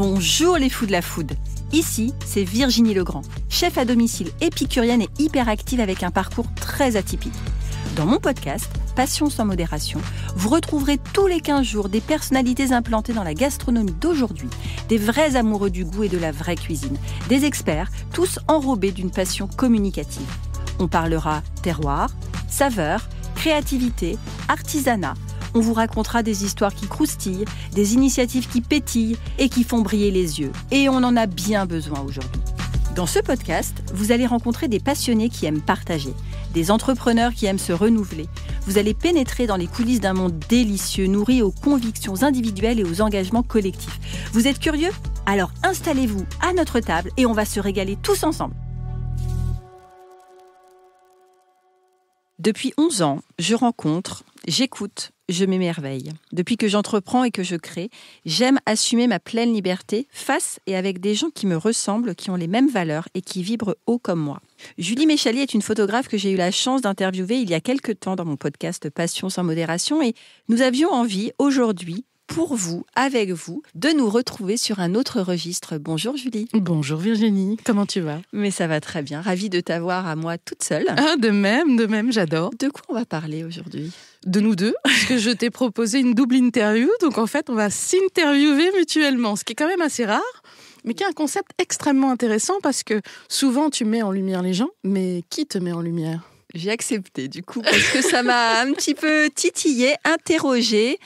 Bonjour les fous de la food. Ici, c'est Virginie Legrand, chef à domicile épicurienne et hyperactive avec un parcours très atypique. Dans mon podcast, Passion sans modération, vous retrouverez tous les 15 jours des personnalités implantées dans la gastronomie d'aujourd'hui, des vrais amoureux du goût et de la vraie cuisine, des experts, tous enrobés d'une passion communicative. On parlera terroir, saveurs, créativité, artisanat. On vous racontera des histoires qui croustillent, des initiatives qui pétillent et qui font briller les yeux. Et on en a bien besoin aujourd'hui. Dans ce podcast, vous allez rencontrer des passionnés qui aiment partager, des entrepreneurs qui aiment se renouveler. Vous allez pénétrer dans les coulisses d'un monde délicieux, nourri aux convictions individuelles et aux engagements collectifs. Vous êtes curieux ? Alors installez-vous à notre table et on va se régaler tous ensemble. Depuis 11 ans, je rencontre, j'écoute, je m'émerveille. Depuis que j'entreprends et que je crée, j'aime assumer ma pleine liberté face et avec des gens qui me ressemblent, qui ont les mêmes valeurs et qui vibrent haut comme moi. Julie Méchalier est une photographe que j'ai eu la chance d'interviewer il y a quelques temps dans mon podcast Passion sans modération et nous avions envie aujourd'hui, pour vous, avec vous, de nous retrouver sur un autre registre. Bonjour Julie. Bonjour Virginie, comment tu vas ? Mais ça va très bien, ravie de t'avoir à moi toute seule. Ah, de même, j'adore. De quoi on va parler aujourd'hui ? De nous deux, parce que je t'ai proposé une double interview, donc en fait on va s'interviewer mutuellement, ce qui est quand même assez rare, mais qui est un concept extrêmement intéressant parce que souvent tu mets en lumière les gens, mais qui te met en lumière ? J'ai accepté du coup parce que ça m'a un petit peu titillé, interrogé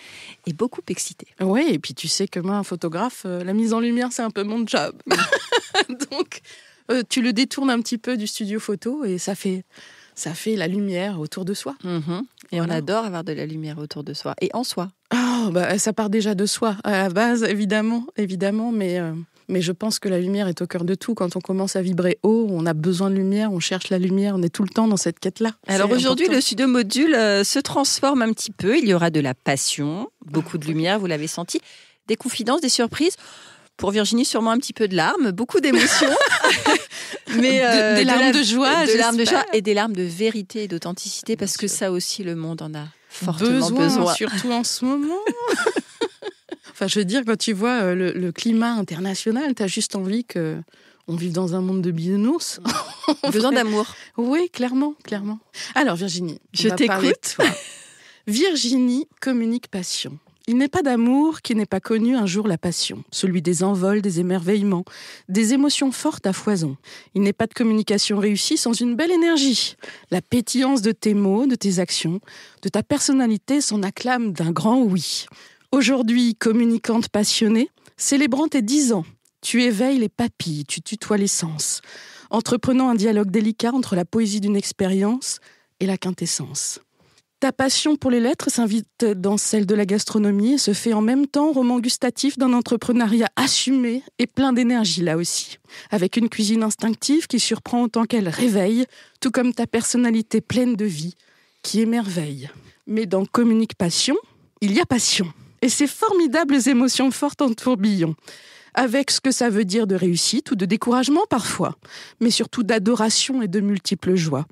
et beaucoup excité. Oui, et puis tu sais que moi, un photographe, la mise en lumière, c'est un peu mon job. Donc, tu le détournes un petit peu du studio photo et ça fait la lumière autour de soi. Mmh. Et voilà. On adore avoir de la lumière autour de soi et en soi. Oh, bah, ça part déjà de soi, à la base, évidemment, mais je pense que la lumière est au cœur de tout. Quand on commence à vibrer haut, on a besoin de lumière, on cherche la lumière, on est tout le temps dans cette quête-là. Alors aujourd'hui, le studio module se transforme un petit peu. Il y aura de la passion, beaucoup de lumière, vous l'avez senti, des confidences, des surprises. Pour Virginie, sûrement un petit peu de larmes, beaucoup d'émotions. Mais des larmes de joie, des larmes de joie et des larmes de vérité et d'authenticité, parce que ça aussi, le monde en a fortement besoin. Surtout en ce moment. Enfin, je veux dire, quand tu vois le climat international, t'as juste envie qu'on vive dans un monde de bisounours. Besoin d'amour. Oui, clairement. Alors, Virginie, je t'écoute. Virginie communique passion. Il n'est pas d'amour qui n'ait pas connu un jour la passion, celui des envols, des émerveillements, des émotions fortes à foison. Il n'est pas de communication réussie sans une belle énergie. La pétillance de tes mots, de tes actions, de ta personnalité s'en acclame d'un grand oui. Aujourd'hui, communicante passionnée, célébrant tes 10 ans, tu éveilles les papilles, tu tutoies les sens, entreprenant un dialogue délicat entre la poésie d'une expérience et la quintessence. Ta passion pour les lettres s'invite dans celle de la gastronomie et se fait en même temps roman gustatif d'un entrepreneuriat assumé et plein d'énergie là aussi, avec une cuisine instinctive qui surprend autant qu'elle réveille, tout comme ta personnalité pleine de vie qui émerveille. Mais dans Communique Passion, il y a passion. Et ces formidables émotions fortes en tourbillon, avec ce que ça veut dire de réussite ou de découragement parfois, mais surtout d'adoration et de multiples joies.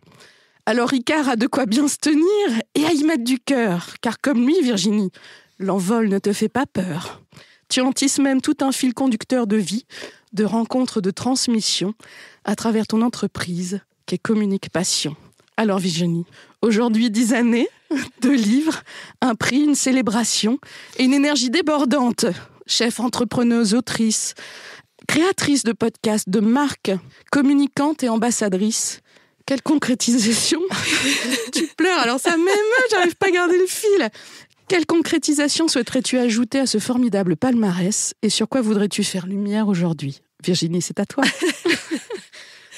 Alors Ricard a de quoi bien se tenir et à y mettre du cœur, car comme lui, Virginie, l'envol ne te fait pas peur. Tu en tisses même tout un fil conducteur de vie, de rencontres, de transmission, à travers ton entreprise qui est Communique Passion. Alors Virginie, aujourd'hui 10 années, 2 livres, un prix, une célébration et une énergie débordante. Chef entrepreneuse, autrice, créatrice de podcasts, de marques, communicante et ambassadrice. Quelle concrétisation. Tu pleures, alors ça m'émeut, j'arrive pas à garder le fil. Quelle concrétisation souhaiterais-tu ajouter à ce formidable palmarès et sur quoi voudrais-tu faire lumière aujourd'hui ? Virginie, c'est à toi.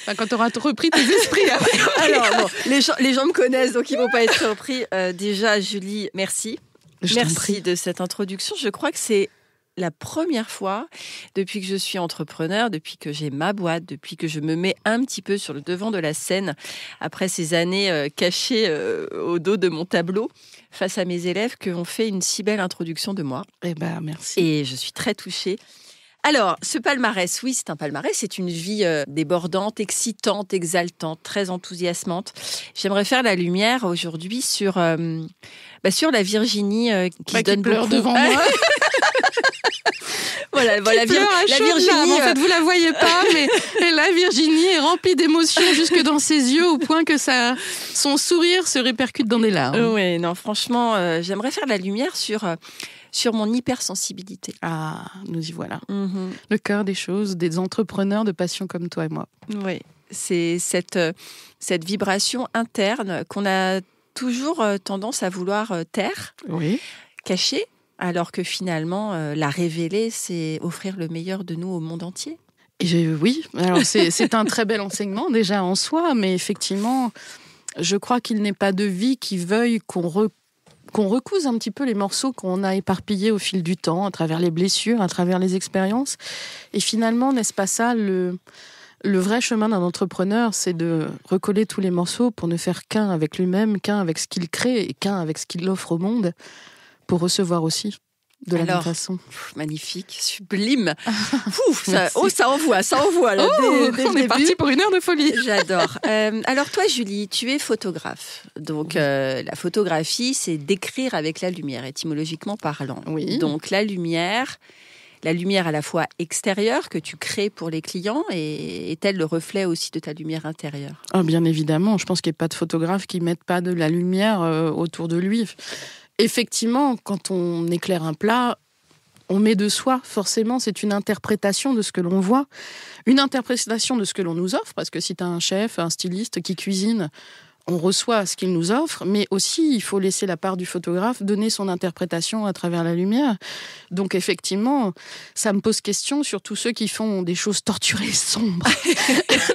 Enfin, quand tu auras repris tes esprits. Alors, bon, les gens me connaissent, donc ils ne vont pas être surpris. Déjà, Julie, merci. Merci de cette introduction. Je crois que c'est la première fois depuis que je suis entrepreneur, depuis que j'ai ma boîte, depuis que je me mets un petit peu sur le devant de la scène, après ces années cachées au dos de mon tableau, face à mes élèves, qu'on fait une si belle introduction de moi. Eh ben, merci. Et je suis très touchée. Alors, ce palmarès, oui, c'est un palmarès, c'est une vie débordante, excitante, exaltante, très enthousiasmante. J'aimerais faire la lumière aujourd'hui sur la Virginie qui se donne pleure beaucoup. Devant moi. Voilà, la Virginie. En fait, vous la voyez pas, mais la Virginie est remplie d'émotions jusque dans ses yeux, au point que son sourire se répercute dans des larmes. Oui, non, franchement, j'aimerais faire de la lumière sur mon hypersensibilité. Ah, nous y voilà. Le cœur des choses, des entrepreneurs de passion comme toi et moi. Oui, c'est cette vibration interne qu'on a toujours tendance à vouloir taire, cacher, alors que finalement, la révéler, c'est offrir le meilleur de nous au monde entier. Oui, alors c'est un très bel enseignement déjà en soi, mais effectivement, je crois qu'il n'est pas de vie qui veuille qu'on recouse un petit peu les morceaux qu'on a éparpillés au fil du temps, à travers les blessures, à travers les expériences. Et finalement, n'est-ce pas ça le vrai chemin d'un entrepreneur, c'est de recoller tous les morceaux pour ne faire qu'un avec lui-même, qu'un avec ce qu'il crée et qu'un avec ce qu'il offre au monde, pour recevoir aussi de la même façon. Magnifique, sublime. Ça envoie. Là, on est parti pour une heure de folie. J'adore. Alors toi, Julie, tu es photographe. Donc la photographie, c'est d'écrire avec la lumière, étymologiquement parlant. Oui. Donc la lumière à la fois extérieure que tu crées pour les clients est-elle le reflet aussi de ta lumière intérieure ? Bien évidemment, je pense qu'il n'y a pas de photographe qui ne mette pas de la lumière autour de lui. Effectivement, quand on éclaire un plat, on met de soi, forcément, c'est une interprétation de ce que l'on voit, une interprétation de ce que l'on nous offre, parce que si tu as un chef, un styliste qui cuisine, on reçoit ce qu'il nous offre, mais aussi, il faut laisser la part du photographe donner son interprétation à travers la lumière. Donc, effectivement, ça me pose question sur tous ceux qui font des choses torturées, sombres.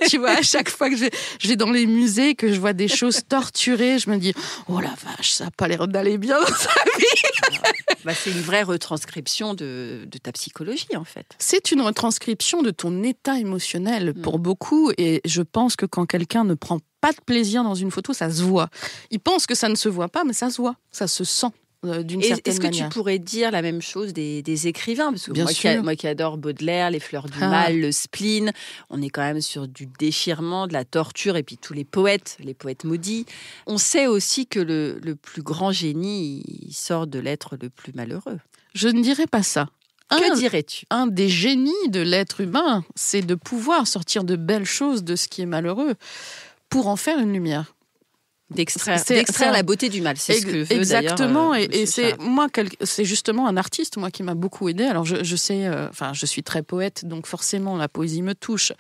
Tu vois, à chaque fois que je vais dans les musées, que je vois des choses torturées, je me dis « Oh la vache, ça n'a pas l'air d'aller bien dans sa vie !» C'est une vraie retranscription de ta psychologie, en fait. C'est une retranscription de ton état émotionnel pour beaucoup, et je pense que quand quelqu'un ne prend pas de plaisir dans une photo, ça se voit. Il pense que ça ne se voit pas, mais ça se voit, ça se sent d'une certaine manière. Est-ce que tu pourrais dire la même chose des écrivains ? Parce que moi qui adore Baudelaire, les fleurs du mal, le spleen, on est quand même sur du déchirement, de la torture, et puis tous les poètes maudits. On sait aussi que le plus grand génie, il sort de l'être le plus malheureux. Je ne dirais pas ça. Que dirais-tu ? Un des génies de l'être humain, c'est de pouvoir sortir de belles choses de ce qui est malheureux pour en faire une lumière. D'extraire la beauté du mal, c'est ce que veut exactement, d'ailleurs, et c'est justement un artiste moi qui m'a beaucoup aidée. Alors je sais, je suis très poète, donc forcément la poésie me touche.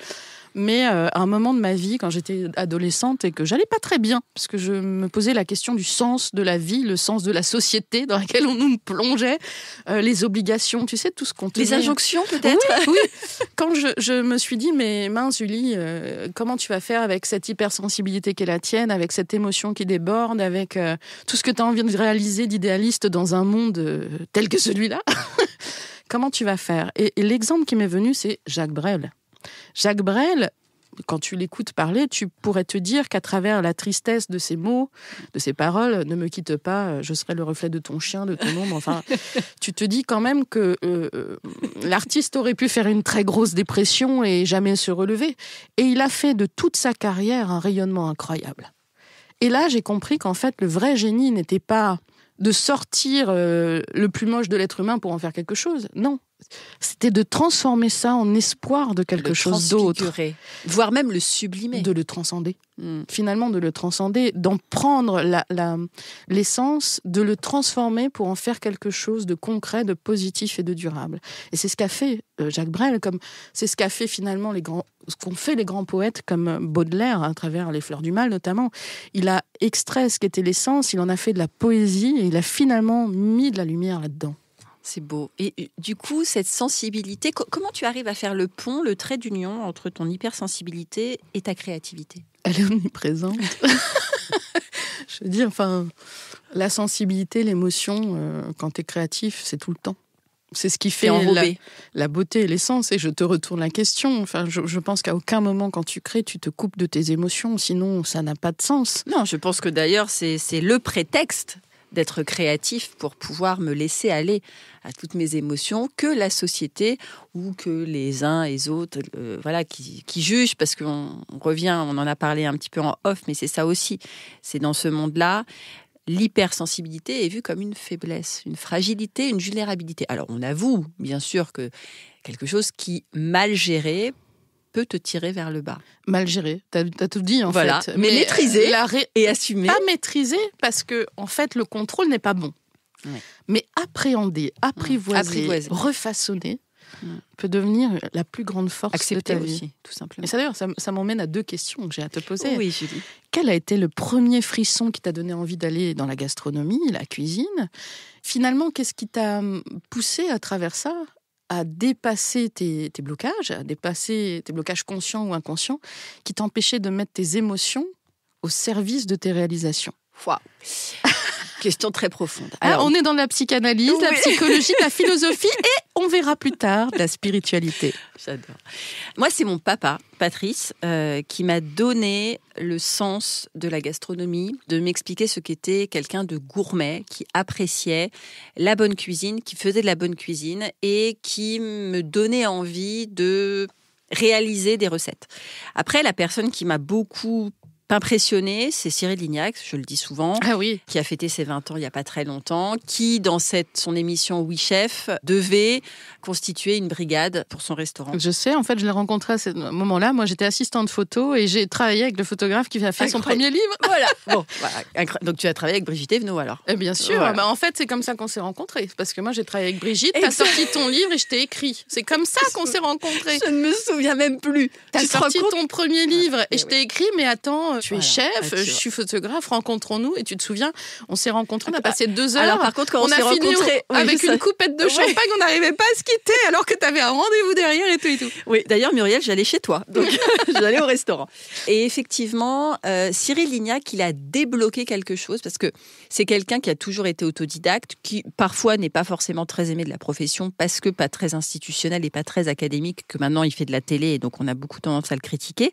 Mais à un moment de ma vie, quand j'étais adolescente et que j'allais pas très bien, parce que je me posais la question du sens de la vie, le sens de la société dans laquelle on nous plongeait, les obligations, tu sais, tout ce qu'on tenait. Les injonctions peut-être. Oui. Quand je me suis dit, mais mince Julie, comment tu vas faire avec cette hypersensibilité qui est la tienne, avec cette émotion qui déborde, avec tout ce que tu as envie de réaliser d'idéaliste dans un monde tel que celui-là. Comment tu vas faire ? Et l'exemple qui m'est venu, c'est Jacques Brel. Jacques Brel, quand tu l'écoutes parler, tu pourrais te dire qu'à travers la tristesse de ses mots, de ses paroles, ne me quitte pas, je serai le reflet de ton chien, de ton ombre. Enfin, tu te dis quand même que l'artiste aurait pu faire une très grosse dépression et jamais se relever. Et il a fait de toute sa carrière un rayonnement incroyable. Et là, j'ai compris qu'en fait, le vrai génie n'était pas de sortir le plus moche de l'être humain pour en faire quelque chose. Non. C'était de transformer ça en espoir de quelque chose d'autre. Voire même le sublimer. De le transcender. Finalement, de le transcender, d'en prendre l'essence, de le transformer pour en faire quelque chose de concret, de positif et de durable. Et c'est ce qu'a fait Jacques Brel, comme c'est ce qu'a fait finalement ce qu'ont fait les grands poètes comme Baudelaire, à travers Les Fleurs du Mal notamment. Il a extrait ce qu'était l'essence, il en a fait de la poésie et il a finalement mis de la lumière là-dedans. C'est beau. Et du coup, cette sensibilité, comment tu arrives à faire le pont, le trait d'union entre ton hypersensibilité et ta créativité ? Elle est omniprésente. Je veux dire, la sensibilité, l'émotion, quand tu es créatif, c'est tout le temps. C'est ce qui fait la beauté et l'essence. Et je te retourne la question. Je pense qu'à aucun moment, quand tu crées, tu te coupes de tes émotions. Sinon, ça n'a pas de sens. Non, je pense que d'ailleurs, c'est le prétexte d'être créatif pour pouvoir me laisser aller à toutes mes émotions que la société ou que les uns et les autres qui jugent, parce qu'on revient, on en a parlé un petit peu en off, mais c'est ça aussi. C'est dans ce monde-là, l'hypersensibilité est vue comme une faiblesse, une fragilité, une vulnérabilité. Alors, on avoue, bien sûr, que quelque chose qui, mal géré, peut te tirer vers le bas. Mal géré, t'as tout dit en fait. Mais maîtrisé et assumé. Pas maîtrisé parce que en fait le contrôle n'est pas bon. Ouais. Mais appréhender, apprivoiser, refaçonner peut devenir la plus grande force accepter de ta vie. Aussi, tout simplement. Et ça d'ailleurs, ça m'emmène à 2 questions que j'ai à te poser. Oui, Julie. Quel a été le premier frisson qui t'a donné envie d'aller dans la gastronomie, la cuisine ? Finalement, qu'est-ce qui t'a poussé à travers ça à dépasser tes blocages, à dépasser tes blocages conscients ou inconscients, qui t'empêchaient de mettre tes émotions au service de tes réalisations ? Waouh. Question très profonde. Alors, on est dans la psychanalyse, la psychologie, la philosophie et on verra plus tard la spiritualité. J'adore. Moi, c'est mon papa, Patrice, qui m'a donné le sens de la gastronomie, de m'expliquer ce qu'était quelqu'un de gourmet, qui appréciait la bonne cuisine, qui faisait de la bonne cuisine et qui me donnait envie de réaliser des recettes. Après, la personne qui m'a beaucoup impressionné, c'est Cyril Lignac, je le dis souvent, qui a fêté ses 20 ans il n'y a pas très longtemps, qui, dans son émission Oui Chef, devait constituer une brigade pour son restaurant. Je sais, en fait, je l'ai rencontré à ce moment-là. Moi, j'étais assistante photo et j'ai travaillé avec le photographe qui a fait son premier livre. Voilà. Bon, donc, tu as travaillé avec Brigitte Evenot, alors ? Bien sûr. Voilà. En fait, c'est comme ça qu'on s'est rencontrés. Parce que moi, j'ai travaillé avec Brigitte, t'as sorti ton livre et je t'ai écrit. C'est comme ça qu'on s'est rencontrés. Je ne me souviens même plus. T'as sorti ton premier livre et je t'ai écrit, mais attends... Tu es chef, je suis photographe, rencontrons-nous. Et tu te souviens, on s'est rencontrés, on a passé 2 heures. Alors par contre, quand on s'est rencontrés... avec une coupette de champagne, on n'arrivait pas à se quitter alors que tu avais un rendez-vous derrière et tout. Oui, d'ailleurs, Muriel, j'allais chez toi. Donc, j'allais au restaurant. Et effectivement, Cyril Lignac, il a débloqué quelque chose parce que c'est quelqu'un qui a toujours été autodidacte, qui parfois n'est pas forcément très aimé de la profession parce que pas très institutionnel et pas très académique, que maintenant il fait de la télé et donc on a beaucoup tendance à le critiquer.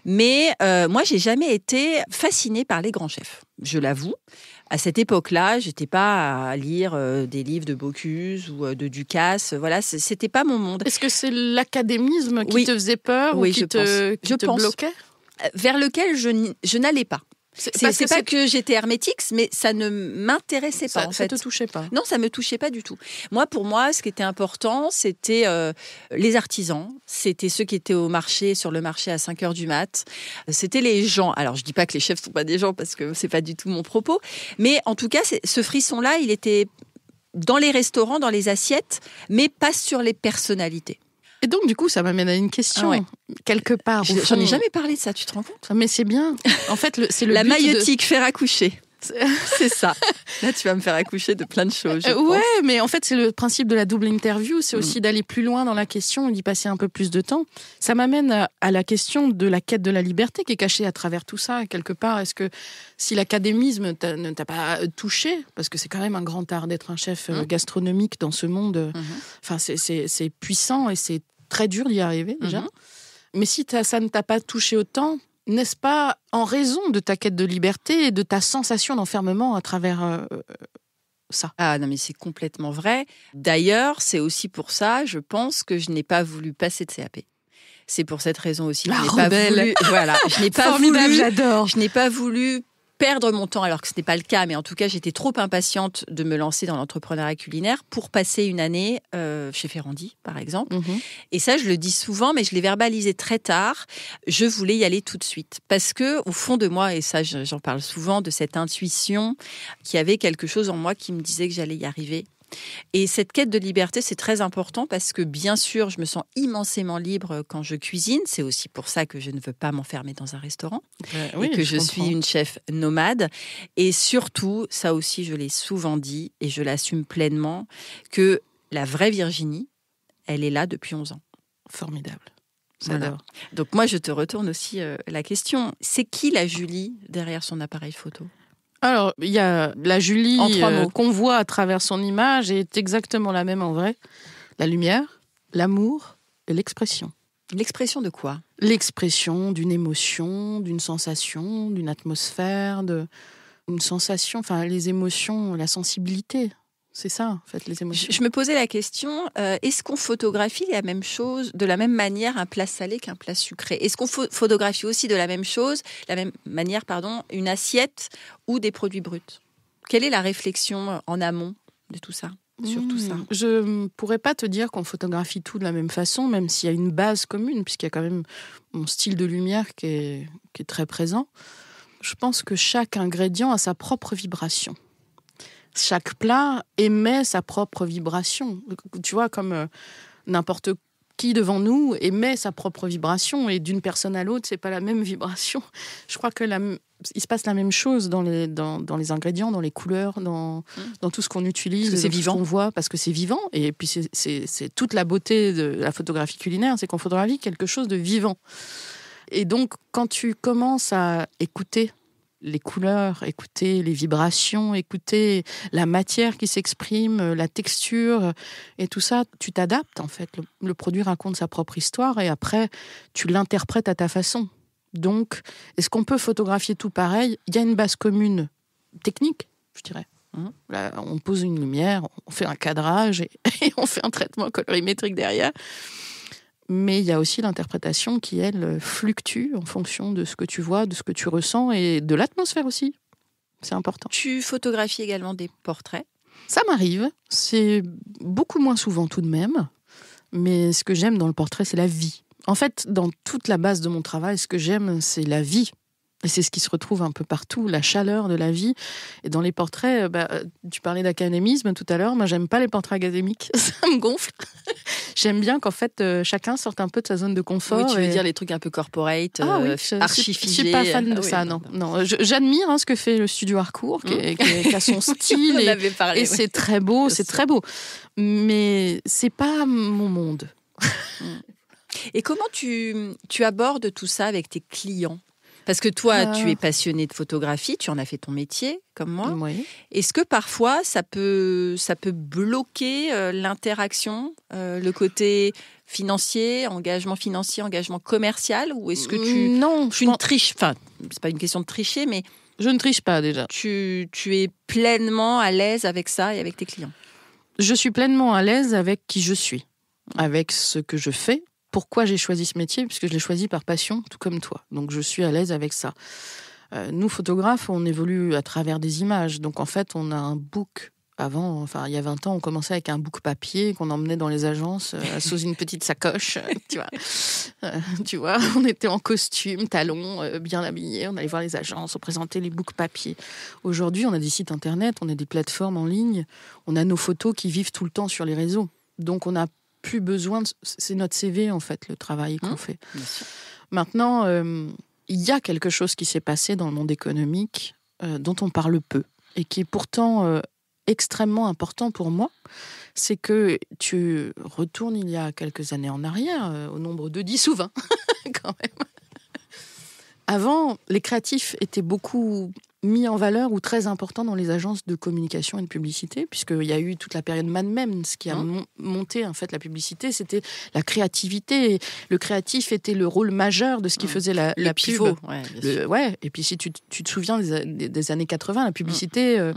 Mais moi, j'ai jamais été fascinée par les grands chefs, je l'avoue. À cette époque-là, j'étais pas à lire des livres de Bocuse ou de Ducasse. Voilà, c'était pas mon monde. Est-ce que c'est l'académisme qui te faisait peur ou qui te bloquait ? Vers lequel je n'allais pas. C'est pas que j'étais hermétique, mais ça ne m'intéressait pas. Ça te touchait pas ? Non, ça me touchait pas du tout. Pour moi, ce qui était important, c'était les artisans. C'était ceux qui étaient sur le marché à 5h du mat. C'était les gens. Alors, je dis pas que les chefs sont pas des gens parce que c'est pas du tout mon propos. Mais en tout cas, ce frisson-là, il était dans les restaurants, dans les assiettes, mais pas sur les personnalités. Et donc, du coup, ça m'amène à une question. Quelque part. J'en ai jamais parlé de ça, tu te rends compte ? Mais c'est bien. En fait, c'est le la maïeutique, faire accoucher. C'est ça. Là, tu vas me faire accoucher de plein de choses. Ouais, mais en fait, c'est le principe de la double interview. C'est aussi d'aller plus loin dans la question, d'y passer un peu plus de temps. Ça m'amène à la question de la quête de la liberté qui est cachée à travers tout ça. Quelque part, est-ce que si l'académisme ne t'a pas touché, parce que c'est quand même un grand art d'être un chef gastronomique dans ce monde, enfin, c'est puissant et c'est très dur d'y arriver déjà. Mais si ça ne t'a pas touché autant, n'est-ce pas en raison de ta quête de liberté et de ta sensation d'enfermement à travers ça ? Ah non, mais c'est complètement vrai. D'ailleurs, c'est aussi pour ça, je pense, que je n'ai pas voulu passer de CAP. C'est pour cette raison aussi que je n'ai pas voulu... Voilà, je n'ai pas formidable, j'adore. Je n'ai pas voulu perdre mon temps, alors que ce n'est pas le cas, mais en tout cas, j'étais trop impatiente de me lancer dans l'entrepreneuriat culinaire pour passer une année chez Ferrandi, par exemple. Et ça, je le dis souvent, mais je l'ai verbalisé très tard. Je voulais y aller tout de suite. Parce que, au fond de moi, et ça, j'en parle souvent, de cette intuition, qu'il y avait quelque chose en moi qui me disait que j'allais y arriver. Et cette quête de liberté, c'est très important parce que, bien sûr, je me sens immensément libre quand je cuisine. C'est aussi pour ça que je ne veux pas m'enfermer dans un restaurant et que je suis une chef nomade. Et surtout, ça aussi, je l'ai souvent dit et je l'assume pleinement, que la vraie Virginie, elle est là depuis 11 ans. Formidable. Voilà. Donc moi, je te retourne aussi la question. C'est qui la Julie derrière son appareil photo ? Alors, il y a la Julie qu'on voit à travers son image est exactement la même en vrai. La lumière, l'amour et l'expression. L'expression de quoi ? L'expression d'une émotion, d'une sensation, d'une atmosphère, d'une sensation, enfin les émotions, la sensibilité. C'est ça, en fait, les émotions. Je me posais la question, est-ce qu'on photographie la même chose, de la même manière, un plat salé qu'un plat sucré ? Est-ce qu'on photographie aussi de la même manière, une assiette ou des produits bruts ? Quelle est la réflexion en amont de tout ça, sur tout ça? Je ne pourrais pas te dire qu'on photographie tout de la même façon, même s'il y a une base commune, puisqu'il y a quand même mon style de lumière qui est très présent. Je pense que chaque ingrédient a sa propre vibration. Chaque plat émet sa propre vibration. Tu vois, comme n'importe qui devant nous émet sa propre vibration, et d'une personne à l'autre, c'est pas la même vibration. Je crois que il se passe la même chose dans les ingrédients, dans les couleurs, dans tout ce qu'on utilise, parce que c'est vivant, ce qu'on voit, parce que c'est vivant. Et puis c'est toute la beauté de la photographie culinaire, c'est qu'on photographie quelque chose de vivant. Et donc, quand tu commences à écouter les couleurs, écouter les vibrations, écouter la matière qui s'exprime, la texture et tout ça, tu t'adaptes en fait. Le produit raconte sa propre histoire et après, tu l'interprètes à ta façon. Donc, est-ce qu'on peut photographier tout pareil ? Il y a une base commune technique, je dirais. Là, on pose une lumière, on fait un cadrage et on fait un traitement colorimétrique derrière. Mais il y a aussi l'interprétation qui, elle, fluctue en fonction de ce que tu vois, de ce que tu ressens et de l'atmosphère aussi. C'est important. Tu photographies également des portraits ? Ça m'arrive. C'est beaucoup moins souvent tout de même. Mais ce que j'aime dans le portrait, c'est la vie. En fait, dans toute la base de mon travail, ce que j'aime, c'est la vie. Et c'est ce qui se retrouve un peu partout, la chaleur de la vie. Et dans les portraits, tu parlais d'académisme tout à l'heure. Moi, j'aime pas les portraits académiques. Ça me gonfle. J'aime bien qu'en fait, chacun sorte un peu de sa zone de confort. Oui, tu veux dire les trucs un peu corporate, archi-figés. Je suis pas fan de ça, non. J'admire ce que fait le studio Harcourt, qui a son style. On avait parlé, et c'est très beau, c'est très beau. Mais c'est pas mon monde. Et comment tu abordes tout ça avec tes clients ? Parce que toi, tu es passionné de photographie, tu en as fait ton métier, comme moi. Oui. Est-ce que parfois, ça peut bloquer l'interaction, le côté financier, engagement commercial, ou est-ce que tu ne triches ? Enfin, c'est pas une question de tricher, mais... Je ne triche pas, déjà. Tu es pleinement à l'aise avec ça et avec tes clients ? Je suis pleinement à l'aise avec qui je suis, avec ce que je fais. Pourquoi j'ai choisi ce métier ? Puisque je l'ai choisi par passion, tout comme toi. Donc je suis à l'aise avec ça. Nous, photographes, on évolue à travers des images. Donc en fait, on a un book. Avant, il y a 20 ans, on commençait avec un book papier qu'on emmenait dans les agences sous une petite sacoche. Tu vois, on était en costume, talons, bien habillés. On allait voir les agences, on présentait les books papier. Aujourd'hui, on a des sites internet, on a des plateformes en ligne. On a nos photos qui vivent tout le temps sur les réseaux. Donc on a plus besoin c'est notre CV en fait, le travail qu'on fait. Maintenant, il y a quelque chose qui s'est passé dans le monde économique dont on parle peu et qui est pourtant extrêmement important pour moi. C'est que tu retournes il y a quelques années en arrière, au nombre de 10 ou 20 quand même. Avant, les créatifs étaient beaucoup mis en valeur ou très important dans les agences de communication et de publicité, puisqu'il y a eu toute la période Mad Men, ce qui a monté en fait la publicité, c'était la créativité. Le créatif était le rôle majeur de ce qui faisait la pivot. Pub. Et puis si tu te souviens des années 80, la publicité...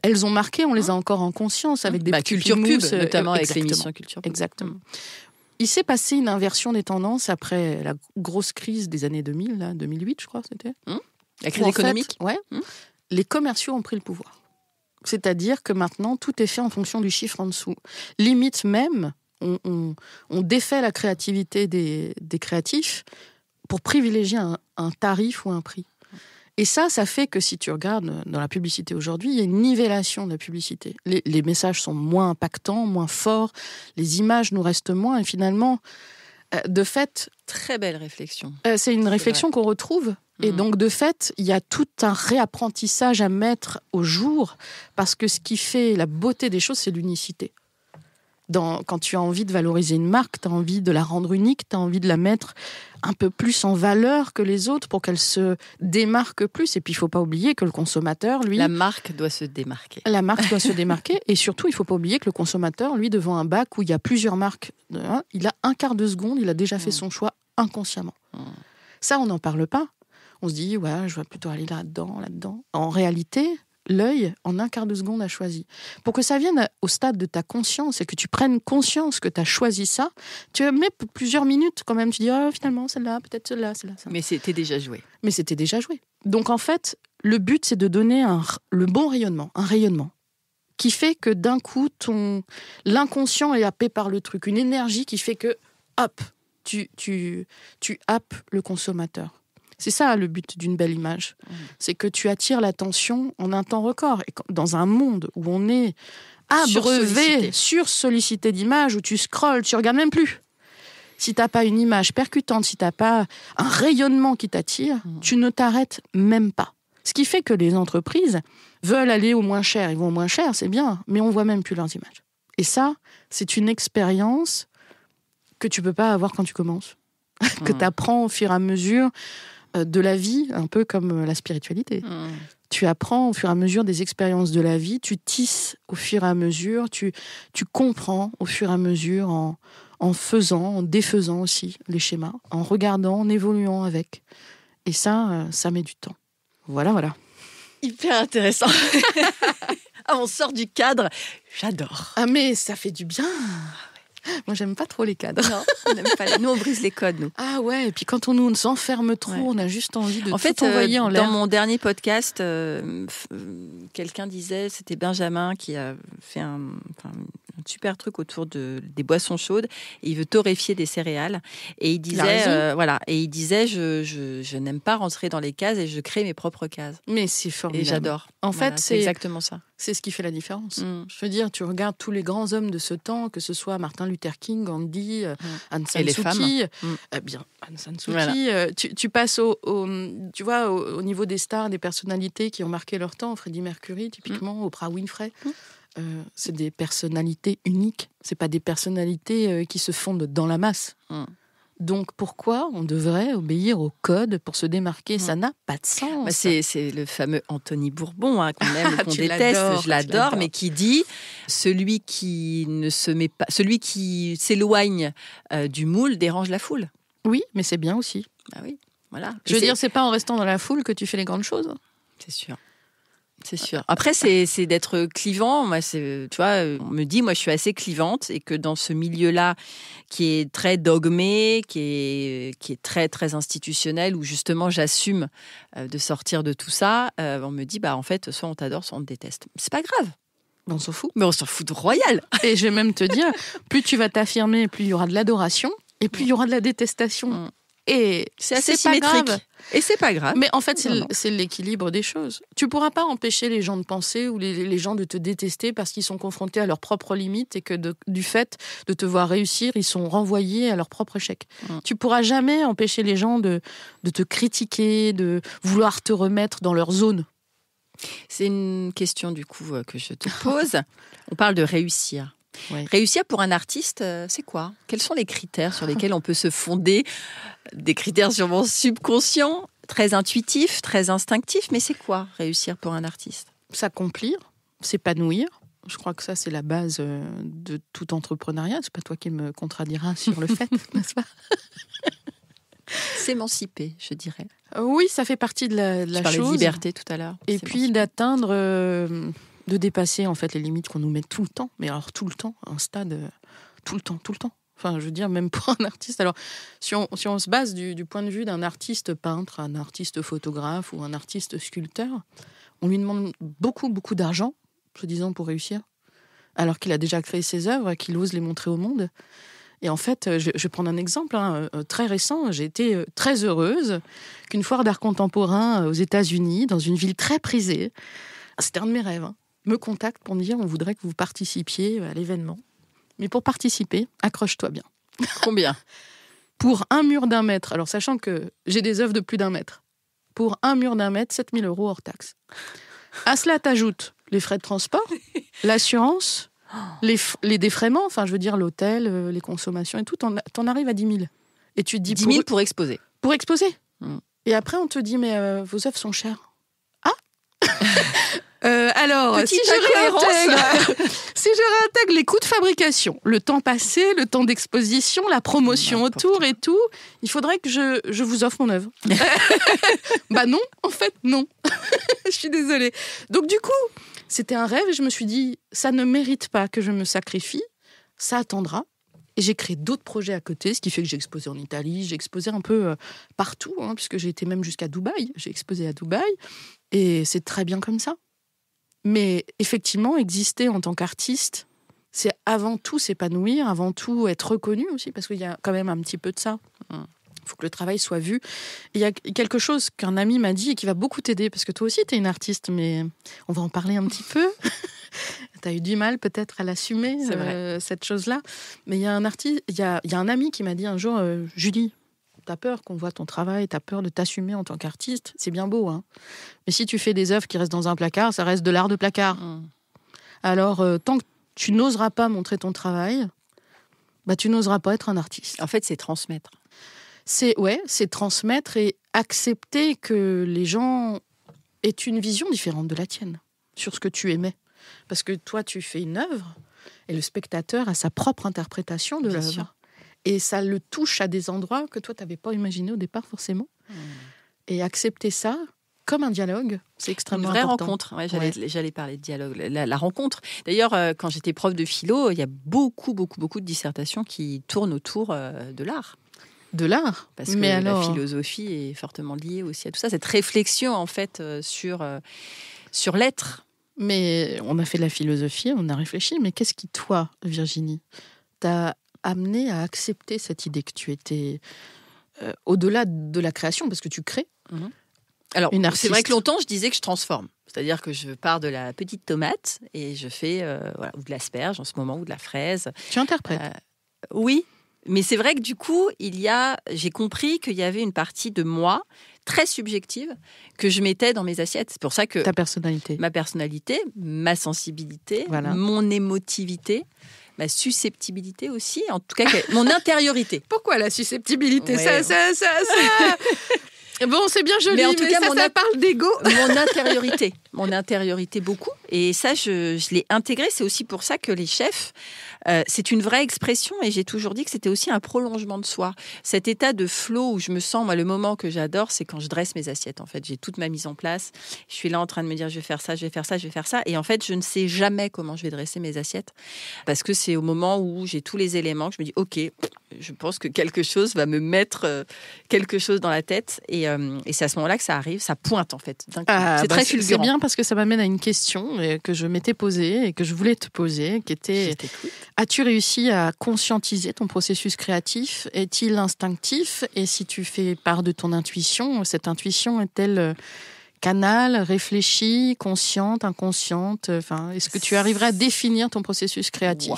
Elles ont marqué, on les a encore en conscience avec des culture pub, notamment avec l'émission Culture Pub. Exactement. Il s'est passé une inversion des tendances après la grosse crise des années 2000, là, 2008 je crois c'était. La crise économique. Les commerciaux ont pris le pouvoir. C'est-à-dire que maintenant, tout est fait en fonction du chiffre en dessous. Limite même, on défait la créativité des créatifs pour privilégier un tarif ou un prix. Et ça fait que si tu regardes dans la publicité aujourd'hui, il y a une nivellation de la publicité. Les messages sont moins impactants, moins forts, les images nous restent moins, et finalement, de fait... Très belle réflexion. C'est une réflexion qu'on retrouve. Et donc, de fait, il y a tout un réapprentissage à mettre au jour, parce que ce qui fait la beauté des choses, c'est l'unicité. Quand tu as envie de valoriser une marque, tu as envie de la rendre unique, tu as envie de la mettre un peu plus en valeur que les autres pour qu'elle se démarque plus. Et puis, il ne faut pas oublier que le consommateur, lui... La marque doit se démarquer. La marque doit se démarquer. Et surtout, il ne faut pas oublier que le consommateur, lui, devant un bac où il y a plusieurs marques, il a un quart de seconde, il a déjà fait son choix inconsciemment. Ça, on n'en parle pas. On se dit, ouais, je vais plutôt aller là-dedans. En réalité... L'œil, en un quart de seconde, a choisi. Pour que ça vienne au stade de ta conscience et que tu prennes conscience que tu as choisi ça, tu mets plusieurs minutes quand même. Tu dis, finalement, celle-là, peut-être celle-là. Mais c'était déjà joué. Donc, en fait, Le but, c'est de donner le bon rayonnement, un rayonnement qui fait que d'un coup, l'inconscient est happé par le truc, une énergie qui fait que, hop, tu happes le consommateur. C'est ça le but d'une belle image. C'est que tu attires l'attention en un temps record. Et dans un monde où on est abreuvé, sursollicité d'images, où tu scrolles, tu regardes même plus. Si tu n'as pas une image percutante, si tu n'as pas un rayonnement qui t'attire, tu ne t'arrêtes même pas. Ce qui fait que les entreprises veulent aller au moins cher. Ils vont au moins cher, c'est bien, mais on ne voit même plus leurs images. Et ça, c'est une expérience que tu ne peux pas avoir quand tu commences, que tu apprends au fur et à mesure de la vie, un peu comme la spiritualité. Tu apprends au fur et à mesure des expériences de la vie, tu tisses au fur et à mesure, tu comprends au fur et à mesure en faisant, en défaisant aussi les schémas, en regardant, en évoluant avec. Et ça met du temps. Voilà. Hyper intéressant. On sort du cadre. J'adore. Ah mais ça fait du bien. Moi, j'aime pas trop les cadres. Non, on n'aime pas. Nous, on brise les codes, nous. Ah ouais, et puis quand on s'enferme trop, on a juste envie de tout envoyer en l'air. Dans mon dernier podcast, quelqu'un disait, c'était Benjamin qui a fait un super truc autour des boissons chaudes. Et il veut torréfier des céréales. Et il disait, je n'aime pas rentrer dans les cases et je crée mes propres cases. Mais c'est formidable. Et j'adore. En fait, c'est exactement ça. C'est ce qui fait la différence. Je veux dire, tu regardes tous les grands hommes de ce temps, que ce soit Martin Luther King, Gandhi, Aung San Suu Kyi. Aung San Suu Kyi. Tu passes tu vois, au niveau des stars, des personnalités qui ont marqué leur temps, Freddie Mercury, typiquement, Oprah Winfrey. C'est des personnalités uniques. C'est pas des personnalités qui se fondent dans la masse. Donc pourquoi on devrait obéir au code pour se démarquer ? Ça n'a pas de sens. C'est le fameux Anthony Bourbon qu'on aime, qu'on déteste, je l'adore, mais qui dit celui qui s'éloigne du moule dérange la foule. Oui, mais c'est bien aussi. Ah oui, voilà. Je veux dire, c'est pas en restant dans la foule que tu fais les grandes choses. C'est sûr. C'est sûr. Après, c'est d'être clivant. Moi, tu vois, on me dit, moi, je suis assez clivante et que dans ce milieu-là, qui est très dogmé, qui est très, très institutionnel, où justement, j'assume de sortir de tout ça, on me dit, en fait, soit on t'adore, soit on te déteste. C'est pas grave. On s'en fout. Mais on s'en fout de royal. Et je vais même te dire, plus tu vas t'affirmer, plus il y aura de l'adoration et plus il y aura de la détestation. Et c'est assez symétrique. Et c'est pas grave. Mais en fait, c'est l'équilibre des choses. Tu pourras pas empêcher les gens de penser ou les gens de te détester parce qu'ils sont confrontés à leurs propres limites et que du fait de te voir réussir, ils sont renvoyés à leur propre échec. Tu pourras jamais empêcher les gens de te critiquer, de vouloir te remettre dans leur zone. C'est une question du coup que je te pose. On parle de réussir. Ouais. Réussir pour un artiste, c'est quoi ? Quels sont les critères sur lesquels on peut se fonder ? Des critères sûrement subconscients, très intuitifs, très instinctifs, mais c'est quoi réussir pour un artiste ? S'accomplir, s'épanouir. Je crois que ça, c'est la base de tout entrepreneuriat. C'est pas toi qui me contrediras sur le fait, n'est-ce pas ? S'émanciper, je dirais. Oui, ça fait partie de la chose. Tu parlais de liberté tout à l'heure. Et puis d'atteindre... de dépasser en fait les limites qu'on nous met tout le temps, mais alors tout le temps, un stade tout le temps. Enfin, je veux dire, même pour un artiste. Alors, si on se base du point de vue d'un artiste peintre, un artiste photographe ou un artiste sculpteur, on lui demande beaucoup d'argent, soi-disant, pour réussir, alors qu'il a déjà créé ses œuvres, qu'il ose les montrer au monde. Et en fait, je vais prendre un exemple très récent. J'ai été très heureuse qu'une foire d'art contemporain aux États-Unis, dans une ville très prisée, c'était un de mes rêves, me contacte pour me dire on voudrait que vous participiez à l'événement. Mais pour participer, accroche-toi bien. Combien ? Pour un mur d'1 mètre, alors sachant que j'ai des œuvres de plus d'1 mètre, pour un mur d'1 mètre, 7 000 € hors taxe. À cela, t'ajoutes les frais de transport, l'assurance, les défraiements, enfin je veux dire l'hôtel, les consommations et tout, t'en arrives à 10 000. Et tu te dis 10 000 pour exposer. Pour exposer. Et après, on te dit mais vos œuvres sont chères. Ah alors, si je réintègre les coûts de fabrication, le temps passé, le temps d'exposition, la promotion autour et tout, il faudrait que je vous offre mon œuvre. Non, en fait, non. Je suis désolée. Donc du coup, c'était un rêve et je me suis dit, ça ne mérite pas que je me sacrifie, ça attendra. Et j'ai créé d'autres projets à côté, ce qui fait que j'ai exposé en Italie, j'ai exposé un peu partout, puisque j'ai été même jusqu'à Dubaï. J'ai exposé à Dubaï et c'est très bien comme ça. Mais effectivement, exister en tant qu'artiste, c'est avant tout s'épanouir, avant tout être reconnu aussi, parce qu'il y a quand même un petit peu de ça. Il faut que le travail soit vu. Il y a quelque chose qu'un ami m'a dit et qui va beaucoup t'aider, parce que toi aussi, tu es une artiste, mais on va en parler un petit peu. Tu as eu du mal peut-être à l'assumer, cette chose-là. Mais il y a un ami qui m'a dit un jour, Julie, t'as peur qu'on voit ton travail, t'as peur de t'assumer en tant qu'artiste, c'est bien beau, hein. Mais si tu fais des œuvres qui restent dans un placard, ça reste de l'art de placard. Alors, tant que tu n'oseras pas montrer ton travail, tu n'oseras pas être un artiste. En fait, c'est transmettre. C'est transmettre et accepter que les gens aient une vision différente de la tienne sur ce que tu aimais. Parce que toi, tu fais une œuvre et le spectateur a sa propre interprétation de l'œuvre. Et ça le touche à des endroits que toi, tu n'avais pas imaginé au départ, forcément. Et accepter ça comme un dialogue, c'est extrêmement important. Une vraie rencontre. J'allais parler de dialogue. La rencontre. D'ailleurs, quand j'étais prof de philo, il y a beaucoup de dissertations qui tournent autour de l'art. De l'art. Parce que la philosophie est fortement liée aussi à tout ça. Cette réflexion, en fait, sur l'être. Mais on a fait de la philosophie, on a réfléchi. Mais qu'est-ce qui, toi, Virginie, t'a amené à accepter cette idée que tu étais au-delà de la création, parce que tu crées Alors, c'est vrai que longtemps, je disais que je transforme. C'est-à-dire que je pars de la petite tomate et je fais ou de l'asperge en ce moment, ou de la fraise. Tu interprètes. Oui, mais c'est vrai que du coup, j'ai compris qu'il y avait une partie de moi très subjective que je mettais dans mes assiettes. C'est pour ça que... Ta personnalité. Ma personnalité, ma sensibilité, mon émotivité, ma susceptibilité aussi, en tout cas mon intériorité. Pourquoi la susceptibilité ? Ça... Bon, c'est bien joli, mais en tout cas, ça parle d'ego. Mon intériorité beaucoup. Et ça, je l'ai intégré. C'est aussi pour ça que les chefs, c'est une vraie expression. Et j'ai toujours dit que c'était aussi un prolongement de soi. Cet état de flow où je me sens, moi, le moment que j'adore, c'est quand je dresse mes assiettes. En fait, j'ai toute ma mise en place. Je suis là en train de me dire, je vais faire ça, je vais faire ça, je vais faire ça. Et en fait, je ne sais jamais comment je vais dresser mes assiettes. Parce que c'est au moment où j'ai tous les éléments que je me dis, OK, je pense que quelque chose va me mettre quelque chose dans la tête. Et c'est à ce moment-là que ça arrive, ça pointe en fait. C'est très fulgurant. C'est bien parce que ça m'amène à une question que je m'étais posée et que je voulais te poser, qui était: as-tu réussi à conscientiser ton processus créatif ? Est-il instinctif ? Et si tu fais part de ton intuition, cette intuition est-elle canal, réfléchie, consciente, inconsciente ? Est-ce que tu arriverais à définir ton processus créatif ? Wow.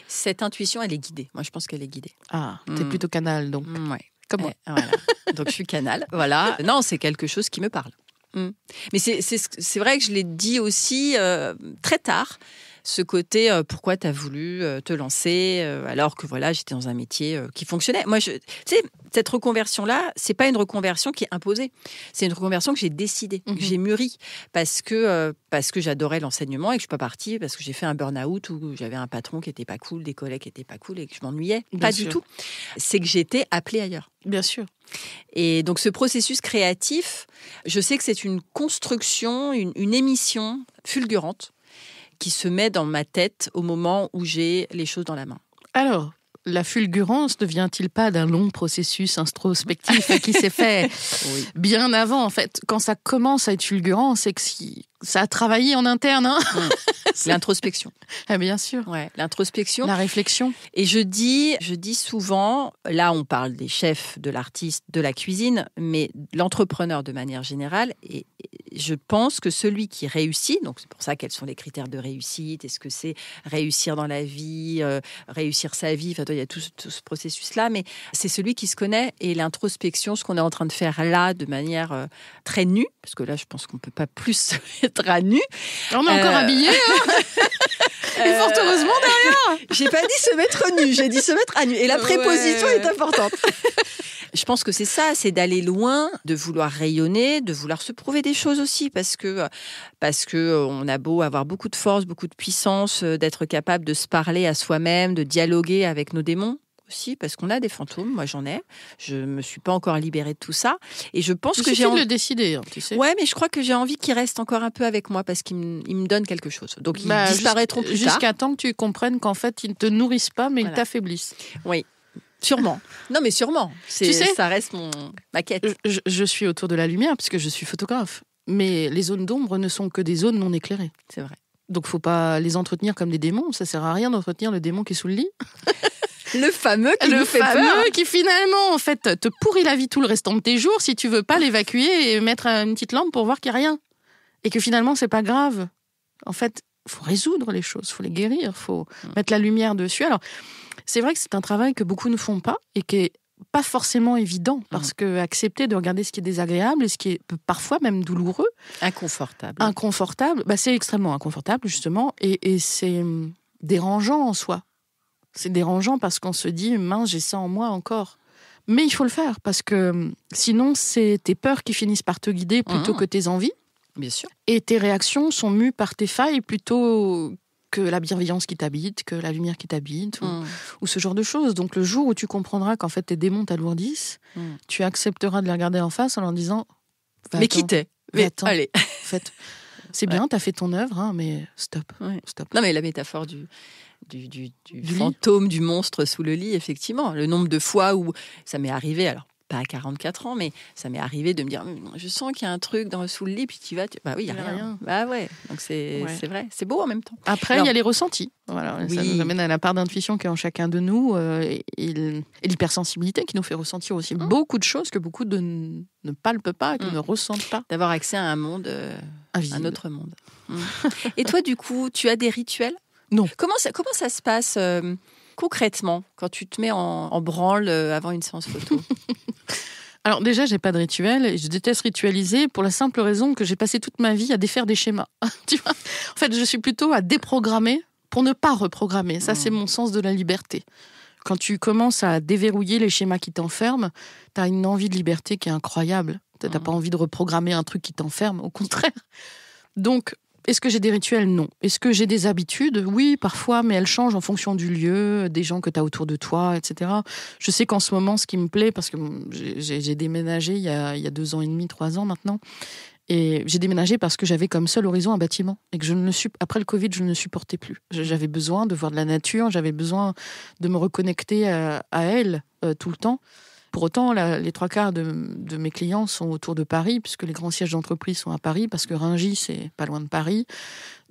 Cette intuition, elle est guidée. Moi, je pense qu'elle est guidée. Ah, t'es plutôt canal, donc. Ouais. Comme moi. Voilà. Donc, je suis canal. Voilà. Non, c'est quelque chose qui me parle. Mais c'est vrai que je l'ai dit aussi très tard. Ce côté, pourquoi tu as voulu te lancer alors que j'étais dans un métier qui fonctionnait. Moi, tu sais, cette reconversion-là, c'est pas une reconversion qui est imposée. C'est une reconversion que j'ai décidée, que j'ai mûrie parce que j'adorais l'enseignement et que je suis pas partie parce que j'ai fait un burn-out où j'avais un patron qui était pas cool, des collègues qui étaient pas cool et que je m'ennuyais. Pas du tout. C'est que j'étais appelée ailleurs. Bien sûr. Et donc, ce processus créatif, je sais que c'est une construction, une émission fulgurante qui se met dans ma tête au moment où j'ai les choses dans la main. Alors, la fulgurance ne vient-il pas d'un long processus introspectif qui s'est fait bien avant, en fait? Quand ça commence à être fulgurant, c'est que ça a travaillé en interne. Hein. L'introspection. Ah, bien sûr. Ouais, l'introspection. La réflexion. Et je dis souvent, là on parle des chefs, de l'artiste, de la cuisine, mais l'entrepreneur de manière générale, et je pense que celui qui réussit, donc c'est pour ça quels sont les critères de réussite, est-ce que c'est réussir dans la vie, réussir sa vie, il y a tout ce processus-là, mais c'est celui qui se connaît, et l'introspection, ce qu'on est en train de faire là de manière très nue, parce que là je pense qu'on ne peut pas plus être à nu. On est encore habillés, hein. Et fort heureusement derrière. J'ai pas dit se mettre nu, j'ai dit se mettre à nu. Et la préposition est importante. Je pense que c'est ça, c'est d'aller loin, de vouloir rayonner, de vouloir se prouver des choses aussi, parce que on a beau avoir beaucoup de force, beaucoup de puissance, d'être capable de se parler à soi-même, de dialoguer avec nos démons. aussi, parce qu'on a des fantômes. Moi, j'en ai. Je me suis pas encore libérée de tout ça. Et je pense Il que suffit j'ai de le décider, hein, tu sais. Ouais, mais je crois que j'ai envie qu'ils restent encore un peu avec moi parce qu'ils me donnent quelque chose. Donc, ils disparaîtront plus tard. Jusqu'à temps que tu comprennes qu'en fait, ils ne te nourrissent pas, mais ils t'affaiblissent. Oui. Sûrement. Non, mais sûrement. Tu sais, ça reste ma quête. Je suis autour de la lumière puisque je suis photographe. Mais les zones d'ombre ne sont que des zones non éclairées. C'est vrai. Donc, faut pas les entretenir comme des démons. Ça sert à rien d'entretenir le démon qui est sous le lit. Le fameux qui nous fait peur. Qui finalement, en fait, te pourrit la vie tout le restant de tes jours si tu veux pas l'évacuer et mettre une petite lampe pour voir qu'il n'y a rien. Et que finalement, c'est pas grave. En fait, faut résoudre les choses, faut les guérir, faut mettre la lumière dessus. Alors, c'est vrai que c'est un travail que beaucoup ne font pas et qui est pas forcément évident parce que accepter de regarder ce qui est désagréable et ce qui est parfois même douloureux, inconfortable, c'est extrêmement inconfortable justement et c'est dérangeant en soi. C'est dérangeant parce qu'on se dit mince, j'ai ça en moi encore. Mais il faut le faire parce que sinon c'est tes peurs qui finissent par te guider plutôt que tes envies. Bien sûr. Et tes réactions sont mues par tes failles plutôt que la bienveillance qui t'habite, que la lumière qui t'habite, ou ce genre de choses. Donc le jour où tu comprendras qu'en fait tes démons t'alourdissent, tu accepteras de les regarder en face en leur disant mais quittez. Allez. En fait, c'est bien, t'as fait ton œuvre, hein, mais stop. Non, mais la métaphore du fantôme, du monstre sous le lit, effectivement. Le nombre de fois où ça m'est arrivé, alors pas à 44 ans, mais ça m'est arrivé de me dire je sens qu'il y a un truc sous le lit, puis tu vas, bah oui, il n'y a rien. Bah ouais, donc c'est vrai, c'est beau en même temps. Après, il y a les ressentis. Voilà, ça nous amène à la part d'intuition qui est en chacun de nous et l'hypersensibilité qui nous fait ressentir aussi beaucoup de choses que beaucoup ne palpent pas, qui ne ressentent pas. D'avoir accès à un monde, invisible. un autre monde. Et toi, du coup, tu as des rituels ? Non. Comment ça se passe concrètement quand tu te mets en branle avant une séance photo ? Alors déjà, j'ai pas de rituel et je déteste ritualiser pour la simple raison que j'ai passé toute ma vie à défaire des schémas. Tu vois ? En fait, je suis plutôt à déprogrammer pour ne pas reprogrammer. Ça, c'est mon sens de la liberté. Quand tu commences à déverrouiller les schémas qui t'enferment, tu as une envie de liberté qui est incroyable. Tu n'as pas envie de reprogrammer un truc qui t'enferme, au contraire. Donc, est-ce que j'ai des rituels ? Non. Est-ce que j'ai des habitudes ? Oui, parfois, mais elles changent en fonction du lieu, des gens que tu as autour de toi, etc. Je sais qu'en ce moment, ce qui me plaît, parce que j'ai déménagé il y a 2 ans et demi, 3 ans maintenant, et j'ai déménagé parce que j'avais comme seul horizon un bâtiment, et que après le Covid, je ne supportais plus. J'avais besoin de voir de la nature, j'avais besoin de me reconnecter à elle tout le temps. Pour autant, les 3/4 de mes clients sont autour de Paris, puisque les grands sièges d'entreprise sont à Paris, parce que Rungis, c'est pas loin de Paris.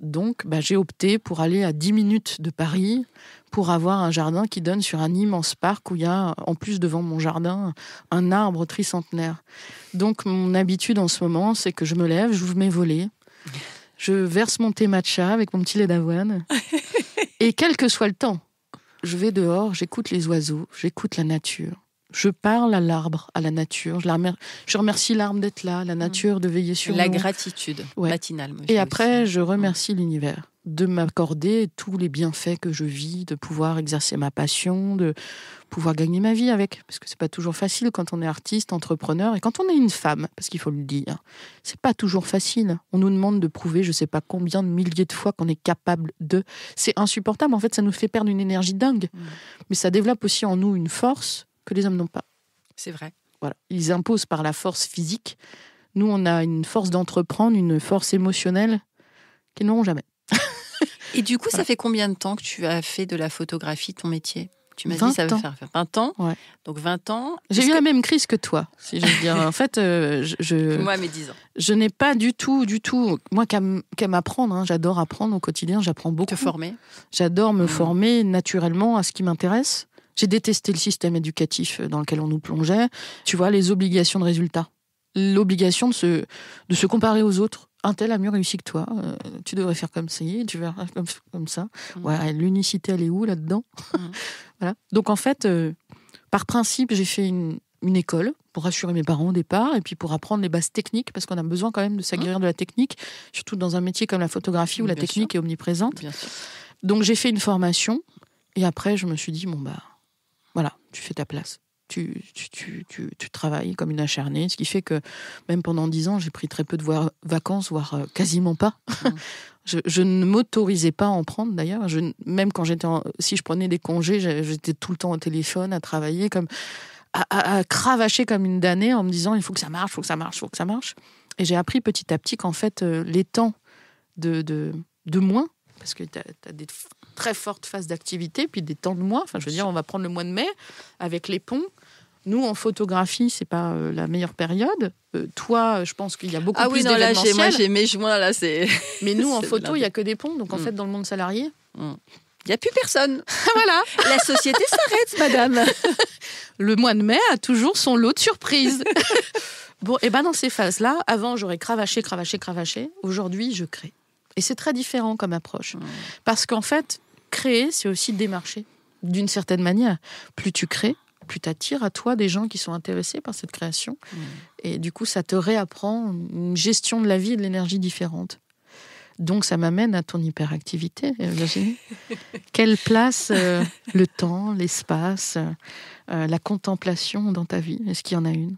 Donc, j'ai opté pour aller à 10 minutes de Paris, pour avoir un jardin qui donne sur un immense parc où il y a, en plus devant mon jardin, un arbre tricentenaire. Donc, mon habitude en ce moment, c'est que je me lève, j'ouvre mes volets, je verse mon thé matcha avec mon petit lait d'avoine, et quel que soit le temps, je vais dehors, j'écoute les oiseaux, j'écoute la nature. Je parle à l'arbre, à la nature. Je remercie l'arbre d'être là, la nature de veiller sur nous. La gratitude matinale. Moi, et après, je remercie l'univers de m'accorder tous les bienfaits que je vis, de pouvoir exercer ma passion, de pouvoir gagner ma vie avec. Parce que c'est pas toujours facile quand on est artiste, entrepreneur, et quand on est une femme, parce qu'il faut le dire, c'est pas toujours facile. On nous demande de prouver, je sais pas combien de milliers de fois qu'on est capable de. C'est insupportable. En fait, ça nous fait perdre une énergie dingue. Mais ça développe aussi en nous une force que les hommes n'ont pas. C'est vrai. Voilà. Ils imposent par la force physique. Nous, on a une force d'entreprendre, une force émotionnelle qu'ils n'auront jamais. Et du coup, ça fait combien de temps que tu as fait de la photographie ton métier ? Tu m'as dit ça va faire 20 ans. Ouais. Donc 20 ans. J'ai eu la même crise que toi, si je veux dire. En fait, moi, mes 10 ans. Je n'ai pas du tout, moi qu'à m'apprendre. Hein. J'adore apprendre au quotidien, j'apprends beaucoup. Te former. J'adore me former naturellement à ce qui m'intéresse. J'ai détesté le système éducatif dans lequel on nous plongeait. Tu vois, les obligations de résultats. L'obligation de se comparer aux autres. Un tel a mieux réussi que toi. Tu devrais faire comme ça, tu verras comme ça. Ouais, l'unicité, elle est où là-dedans ? Voilà. Donc en fait, par principe, j'ai fait une école pour rassurer mes parents au départ et puis pour apprendre les bases techniques parce qu'on a besoin quand même de s'aguerrir de la technique, surtout dans un métier comme la photographie où la technique est omniprésente. Bien sûr. Donc j'ai fait une formation et après je me suis dit voilà, tu fais ta place. tu travailles comme une acharnée, ce qui fait que même pendant 10 ans, j'ai pris très peu de vacances, voire quasiment pas. Je ne m'autorisais pas à en prendre d'ailleurs. Même quand si je prenais des congés, j'étais tout le temps au téléphone à travailler, à cravacher comme une damnée en me disant il faut que ça marche, il faut que ça marche, il faut que ça marche. Et j'ai appris petit à petit qu'en fait, les temps de moins, parce que tu as des très fortes phases d'activité, puis des temps de moins. Enfin, je veux dire, on va prendre le mois de mai avec les ponts. Nous, en photographie, c'est pas la meilleure période. Toi, je pense qu'il y a beaucoup plus d'événementiel. Moi, j'ai mes juin, là, c'est... Mais nous, en photo, il n'y a que des ponts. Donc, en fait, dans le monde salarié... Il n'y a plus personne. Voilà. La société s'arrête, madame. Le mois de mai a toujours son lot de surprises. Bon, et ben dans ces phases-là, avant, j'aurais cravaché. Aujourd'hui, je crée. Et c'est très différent comme approche. Parce qu'en fait, créer, c'est aussi démarcher. D'une certaine manière. Plus tu crées, plus tu attires à toi des gens qui sont intéressés par cette création. Et du coup, ça te réapprend une gestion de la vie et de l'énergie différente. Donc, ça m'amène à ton hyperactivité, Virginie. Quelle place le temps, l'espace, la contemplation dans ta vie? Est-ce qu'il y en a une?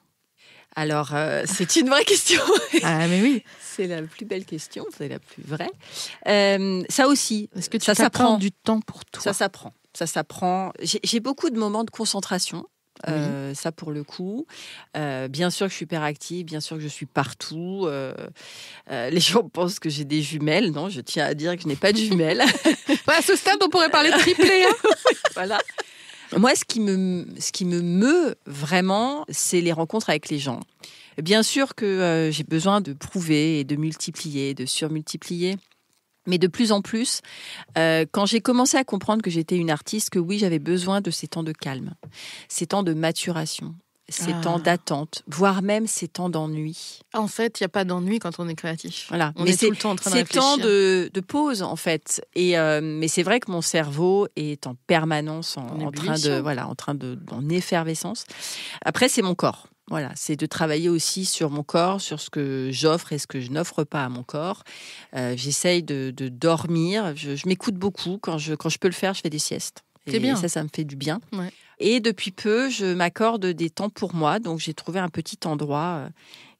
Alors, c'est une vraie question. Ah, mais oui. C'est la plus belle question, c'est la plus vraie. Ça aussi, est-ce que tu ça s'apprend du temps pour toi? Ça s'apprend. J'ai beaucoup de moments de concentration. Ça pour le coup. Bien sûr que je suis hyperactive, bien sûr que je suis partout. Les gens pensent que j'ai des jumelles. Non, je tiens à dire que je n'ai pas de jumelles. À ce stade, on pourrait parler de triplé. Hein. Voilà. Moi, ce qui me meut vraiment, c'est les rencontres avec les gens. Bien sûr que j'ai besoin de prouver et de multiplier, de surmultiplier. Mais de plus en plus, quand j'ai commencé à comprendre que j'étais une artiste, que oui, j'avais besoin de ces temps de calme, ces temps de maturation, ces temps d'attente, voire même ces temps d'ennui. En fait, il n'y a pas d'ennui quand on est créatif. Voilà. On est tout le temps en train de réfléchir. C'est temps de pause, en fait. Mais c'est vrai que mon cerveau est en permanence en effervescence. Après, c'est mon corps. Voilà, c'est de travailler aussi sur mon corps, sur ce que j'offre et ce que je n'offre pas à mon corps. J'essaye de dormir. Je m'écoute beaucoup. Quand je peux le faire, je fais des siestes. C'est bien. Ça me fait du bien. Ouais. Et depuis peu, je m'accorde des temps pour moi. Donc, j'ai trouvé un petit endroit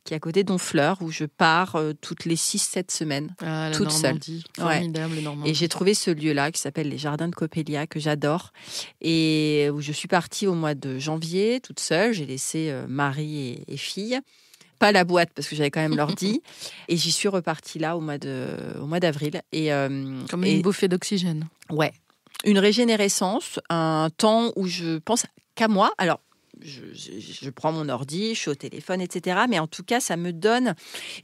qui est à côté d'Honfleur où je pars toutes les 6-7 semaines, toute seule. Formidable, ouais. Normandie. Et j'ai trouvé ce lieu-là qui s'appelle les Jardins de Coppelia, que j'adore, et où je suis partie au mois de janvier, toute seule. J'ai laissé mari et fille. Pas la boîte, parce que j'avais quand même l'ordi. Et j'y suis repartie là au mois d'avril. Comme une bouffée d'oxygène. Ouais. Une régénérescence, un temps où je pense qu'à moi. Alors, je prends mon ordi, je suis au téléphone, etc. Mais en tout cas, ça me donne...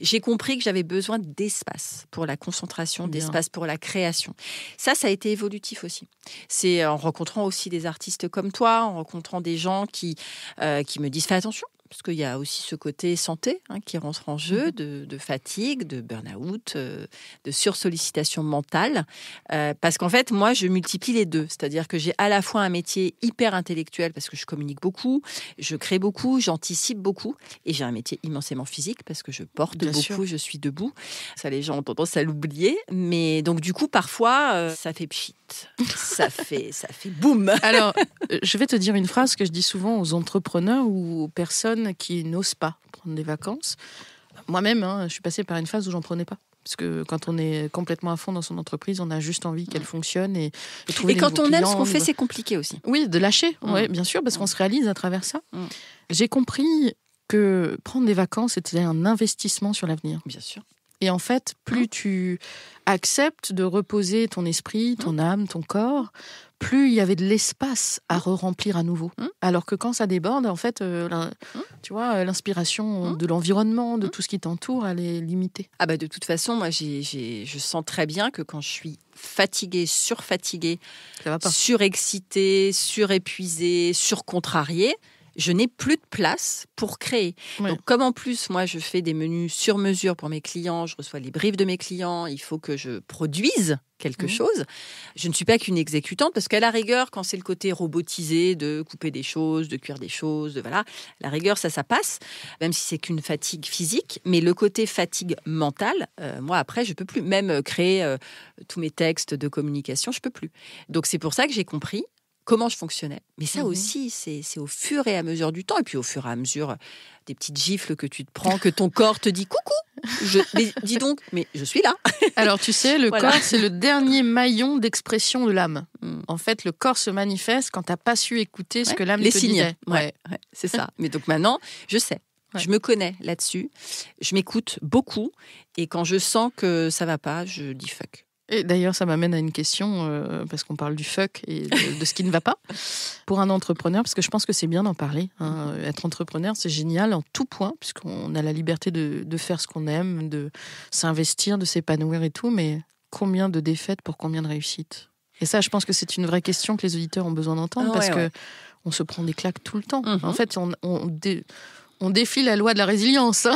J'ai compris que j'avais besoin d'espace pour la concentration, d'espace pour la création. Ça a été évolutif aussi. C'est en rencontrant aussi des artistes comme toi, en rencontrant des gens qui me disent « Fais attention ». Parce qu'il y a aussi ce côté santé qui rentre en jeu, de fatigue, de burn-out, de sursollicitation mentale. Parce qu'en fait, moi, je multiplie les deux. C'est-à-dire que j'ai à la fois un métier hyper intellectuel, parce que je communique beaucoup, je crée beaucoup, j'anticipe beaucoup. Et j'ai un métier immensément physique, parce que je porte beaucoup, je suis debout. Ça, les gens ont tendance à l'oublier. Mais donc, du coup, parfois, ça fait pchit. Ça fait boum. Alors, je vais te dire une phrase que je dis souvent aux entrepreneurs ou aux personnes qui n'osent pas prendre des vacances. Moi-même, je suis passée par une phase où j'en prenais pas. Parce que quand on est complètement à fond dans son entreprise, on a juste envie qu'elle fonctionne et trouver des nouveaux clients. Et quand on aime ce qu'on fait, c'est compliqué aussi. Oui, de lâcher, ouais, bien sûr, parce qu'on se réalise à travers ça. J'ai compris que prendre des vacances, c'était un investissement sur l'avenir. Bien sûr. Et en fait, plus tu acceptes de reposer ton esprit, ton âme, ton corps, plus il y avait de l'espace à re-remplir à nouveau. Alors que quand ça déborde, en fait, tu vois, l'inspiration de l'environnement, de tout ce qui t'entoure, elle est limitée. Ah bah de toute façon, moi, je sens très bien que quand je suis fatiguée, surfatiguée, surexcitée, surépuisée, surcontrariée, je n'ai plus de place pour créer. Ouais. Donc, comme en plus, moi, je fais des menus sur mesure pour mes clients, je reçois les briefs de mes clients, il faut que je produise quelque chose. Je ne suis pas qu'une exécutante, parce qu'à la rigueur, quand c'est le côté robotisé de couper des choses, de cuire des choses, à la rigueur, ça passe, même si c'est qu'une fatigue physique. Mais le côté fatigue mentale, moi, après, je peux plus. Même créer tous mes textes de communication, je peux plus. Donc, c'est pour ça que j'ai compris comment je fonctionnais. Mais ça aussi, c'est au fur et à mesure du temps. Et puis au fur et à mesure des petites gifles que tu te prends, que ton corps te dit coucou. Mais dis donc, mais je suis là. Alors tu sais, le corps, c'est le dernier maillon d'expression de l'âme. En fait, le corps se manifeste quand tu n'as pas su écouter ce que l'âme te disait. Les signes, c'est ça. Mais donc maintenant, je sais. Ouais. Je me connais là-dessus. Je m'écoute beaucoup. Et quand je sens que ça ne va pas, je dis fuck. Et d'ailleurs, ça m'amène à une question, parce qu'on parle du fuck et de ce qui ne va pas. Pour un entrepreneur, parce que je pense que c'est bien d'en parler. Être entrepreneur, c'est génial en tout point, puisqu'on a la liberté de faire ce qu'on aime, de s'investir, de s'épanouir et tout. Mais combien de défaites pour combien de réussites ? Et ça, je pense que c'est une vraie question que les auditeurs ont besoin d'entendre, parce qu'on se prend des claques tout le temps. En fait, on défie la loi de la résilience,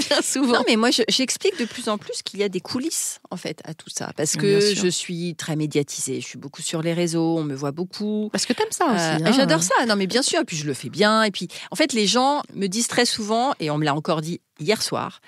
bien souvent. Non, mais moi, j'explique de plus en plus qu'il y a des coulisses, en fait, à tout ça. Parce que je suis très médiatisée. Je suis beaucoup sur les réseaux, on me voit beaucoup. Parce que t'aimes ça aussi. J'adore ça. Non, mais bien sûr. Et puis, je le fais bien. Et puis, en fait, les gens me disent très souvent, et on me l'a encore dit hier soir,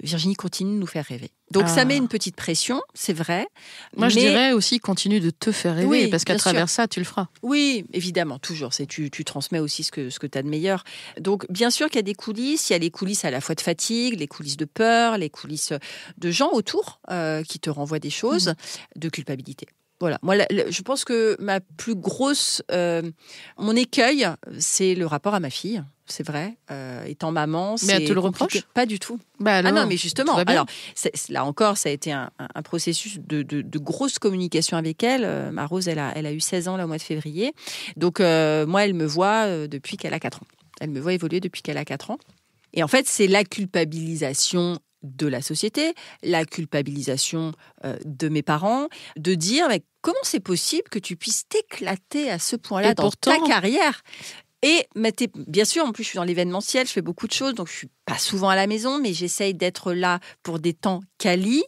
Virginie continue de nous faire rêver. Donc, ça met une petite pression, c'est vrai. Moi, je dirais aussi, continue de te faire rêver, parce qu'à travers ça, tu le feras. Oui, évidemment, toujours. Tu transmets aussi ce que tu as de meilleur. Donc, bien sûr qu'il y a des coulisses. Il y a les coulisses à la fois de fatigue, les coulisses de peur, les coulisses de gens autour qui te renvoient des choses, de culpabilité. Voilà. Moi, je pense que ma plus grosse... mon écueil, c'est le rapport à ma fille. C'est vrai, étant maman, c'est compliqué. Mais elle te le reproche ? Pas du tout. Alors, non, mais justement. Alors, là encore, ça a été un processus de grosse communication avec elle. Ma Rose, elle a eu 16 ans, là, au mois de février. Donc, moi, elle me voit depuis qu'elle a 4 ans. Elle me voit évoluer depuis qu'elle a 4 ans. Et en fait, c'est la culpabilisation de la société, la culpabilisation de mes parents, de dire mais comment c'est possible que tu puisses t'éclater à ce point-là dans ta carrière ? Et bien sûr, en plus, je suis dans l'événementiel, je fais beaucoup de choses, donc je suis pas souvent à la maison, mais j'essaye d'être là pour des temps quali.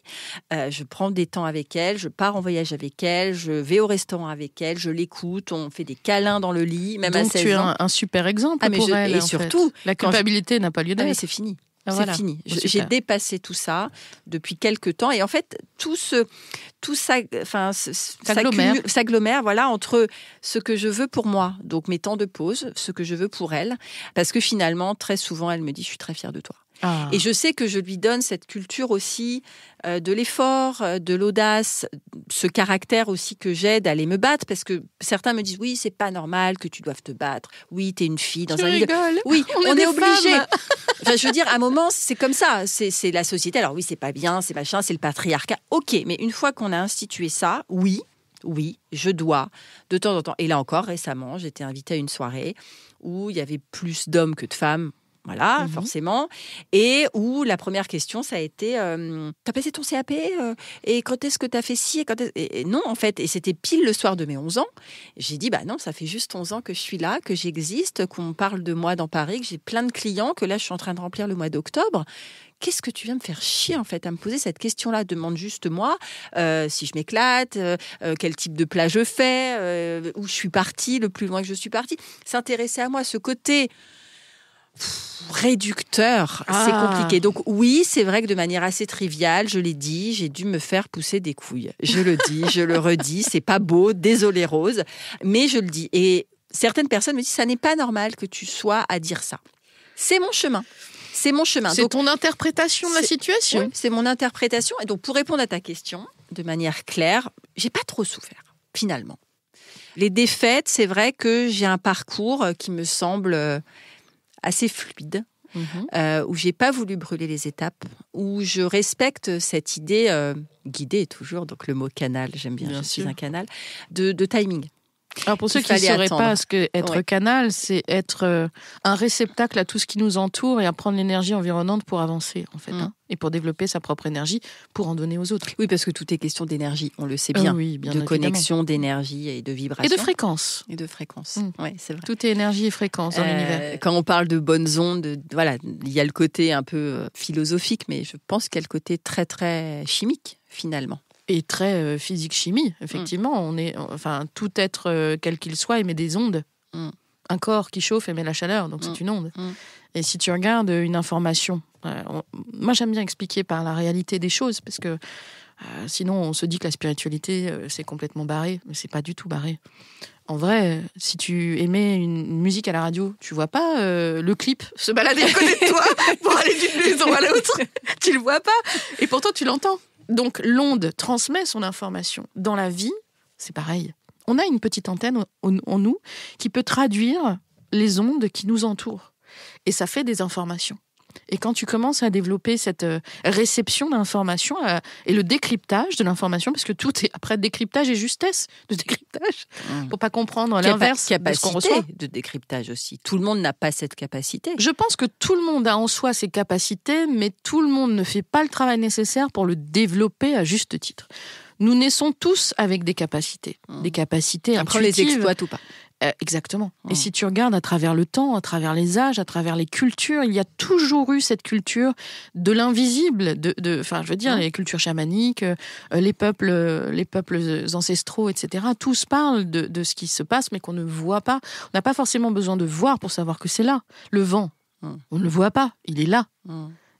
Je prends des temps avec elle, je pars en voyage avec elle, je vais au restaurant avec elle, je l'écoute, on fait des câlins dans le lit, même donc à 16 ans. Donc tu es un super exemple pour elle. Et surtout, la culpabilité n'a pas lieu d'être. Mais c'est fini. C'est fini. J'ai dépassé tout ça depuis quelques temps. Et en fait, tout s'agglomère entre ce que je veux pour moi, donc mes temps de pause, ce que je veux pour elle. Parce que finalement, très souvent, elle me dit « je suis très fière de toi ». Et je sais que je lui donne cette culture aussi de l'effort, de l'audace, ce caractère aussi que j'ai d'aller me battre, parce que certains me disent oui, c'est pas normal que tu doives te battre. Oui, t'es une fille dans un milieu. Oui, on est obligé. Enfin, je veux dire, à un moment, c'est comme ça. C'est la société. Alors oui, c'est pas bien, c'est machin, c'est le patriarcat. Ok, mais une fois qu'on a institué ça, oui, je dois de temps en temps. Et là encore, récemment, j'étais invitée à une soirée où il y avait plus d'hommes que de femmes. Voilà, forcément. Et où la première question, ça a été t'as passé ton CAP et quand est-ce que t'as fait ci et non, en fait. Et c'était pile le soir de mes 11 ans. J'ai dit, bah non, ça fait juste 11 ans que je suis là, que j'existe, qu'on parle de moi dans Paris, que j'ai plein de clients, que là, je suis en train de remplir le mois d'octobre. Qu'est-ce que tu viens me faire chier, en fait, à me poser cette question-là ? Demande juste moi si je m'éclate, quel type de plat je fais, où je suis partie, le plus loin que je suis partie. S'intéresser à moi, ce côté... réducteur, c'est compliqué. Donc oui, c'est vrai que de manière assez triviale, je l'ai dit, j'ai dû me faire pousser des couilles. Je le dis, je le redis, c'est pas beau, désolé Rose, mais je le dis. Et certaines personnes me disent, ça n'est pas normal que tu sois à dire ça. C'est mon chemin. C'est mon chemin. C'est donc, ton interprétation de la situation. Oui, c'est mon interprétation. Et donc, pour répondre à ta question, de manière claire, j'ai pas trop souffert, finalement. Les défaites, c'est vrai que j'ai un parcours qui me semble... assez fluide, où j'ai pas voulu brûler les étapes, où je respecte cette idée guidée toujours, donc le mot canal, j'aime bien je suis un canal, de timing. Alors pour ceux qui ne sauraient pas ce qu'être canal, c'est être un réceptacle à tout ce qui nous entoure et à prendre l'énergie environnante pour avancer, en fait, et pour développer sa propre énergie, pour en donner aux autres. Oui, parce que tout est question d'énergie, on le sait bien, de évidemment. Connexion, d'énergie et de vibration. Et de fréquence. Oui, c'est vrai. Tout est énergie et fréquence dans l'univers. Quand on parle de bonnes ondes, voilà, il y a le côté un peu philosophique, mais je pense qu'il y a le côté très, très chimique, finalement. Et très physique-chimie, effectivement. Tout être, quel qu'il soit, émet des ondes. Un corps qui chauffe émet la chaleur, donc c'est une onde. Et si tu regardes une information, moi j'aime bien expliquer par la réalité des choses, parce que sinon on se dit que la spiritualité c'est complètement barré, mais c'est pas du tout barré. En vrai, si tu émets une musique à la radio, tu vois pas le clip se balader à côté de toi pour aller d'une maison à l'autre. Tu le vois pas. Et pourtant, tu l'entends. Donc, l'onde transmet son information. Dans la vie, c'est pareil. On a une petite antenne en nous qui peut traduire les ondes qui nous entourent. Et ça fait des informations. Et quand tu commences à développer cette réception d'informations et le décryptage de l'information, parce que tout est après décryptage et justesse de décryptage, pour pas comprendre l'inverse de ce qu'on reçoit. Capacité de décryptage aussi. Tout le monde n'a pas cette capacité. Je pense que tout le monde a en soi ses capacités, mais tout le monde ne fait pas le travail nécessaire pour le développer à juste titre. Nous naissons tous avec des capacités Après, intuitives. on les exploite ou pas. Exactement. Et si tu regardes à travers le temps, à travers les âges, à travers les cultures, il y a toujours eu cette culture de l'invisible, enfin, je veux dire, les cultures chamaniques, les peuples ancestraux, etc. Tous parlent de ce qui se passe, mais qu'on ne voit pas. On n'a pas forcément besoin de voir pour savoir que c'est là. Le vent, on ne le voit pas, il est là.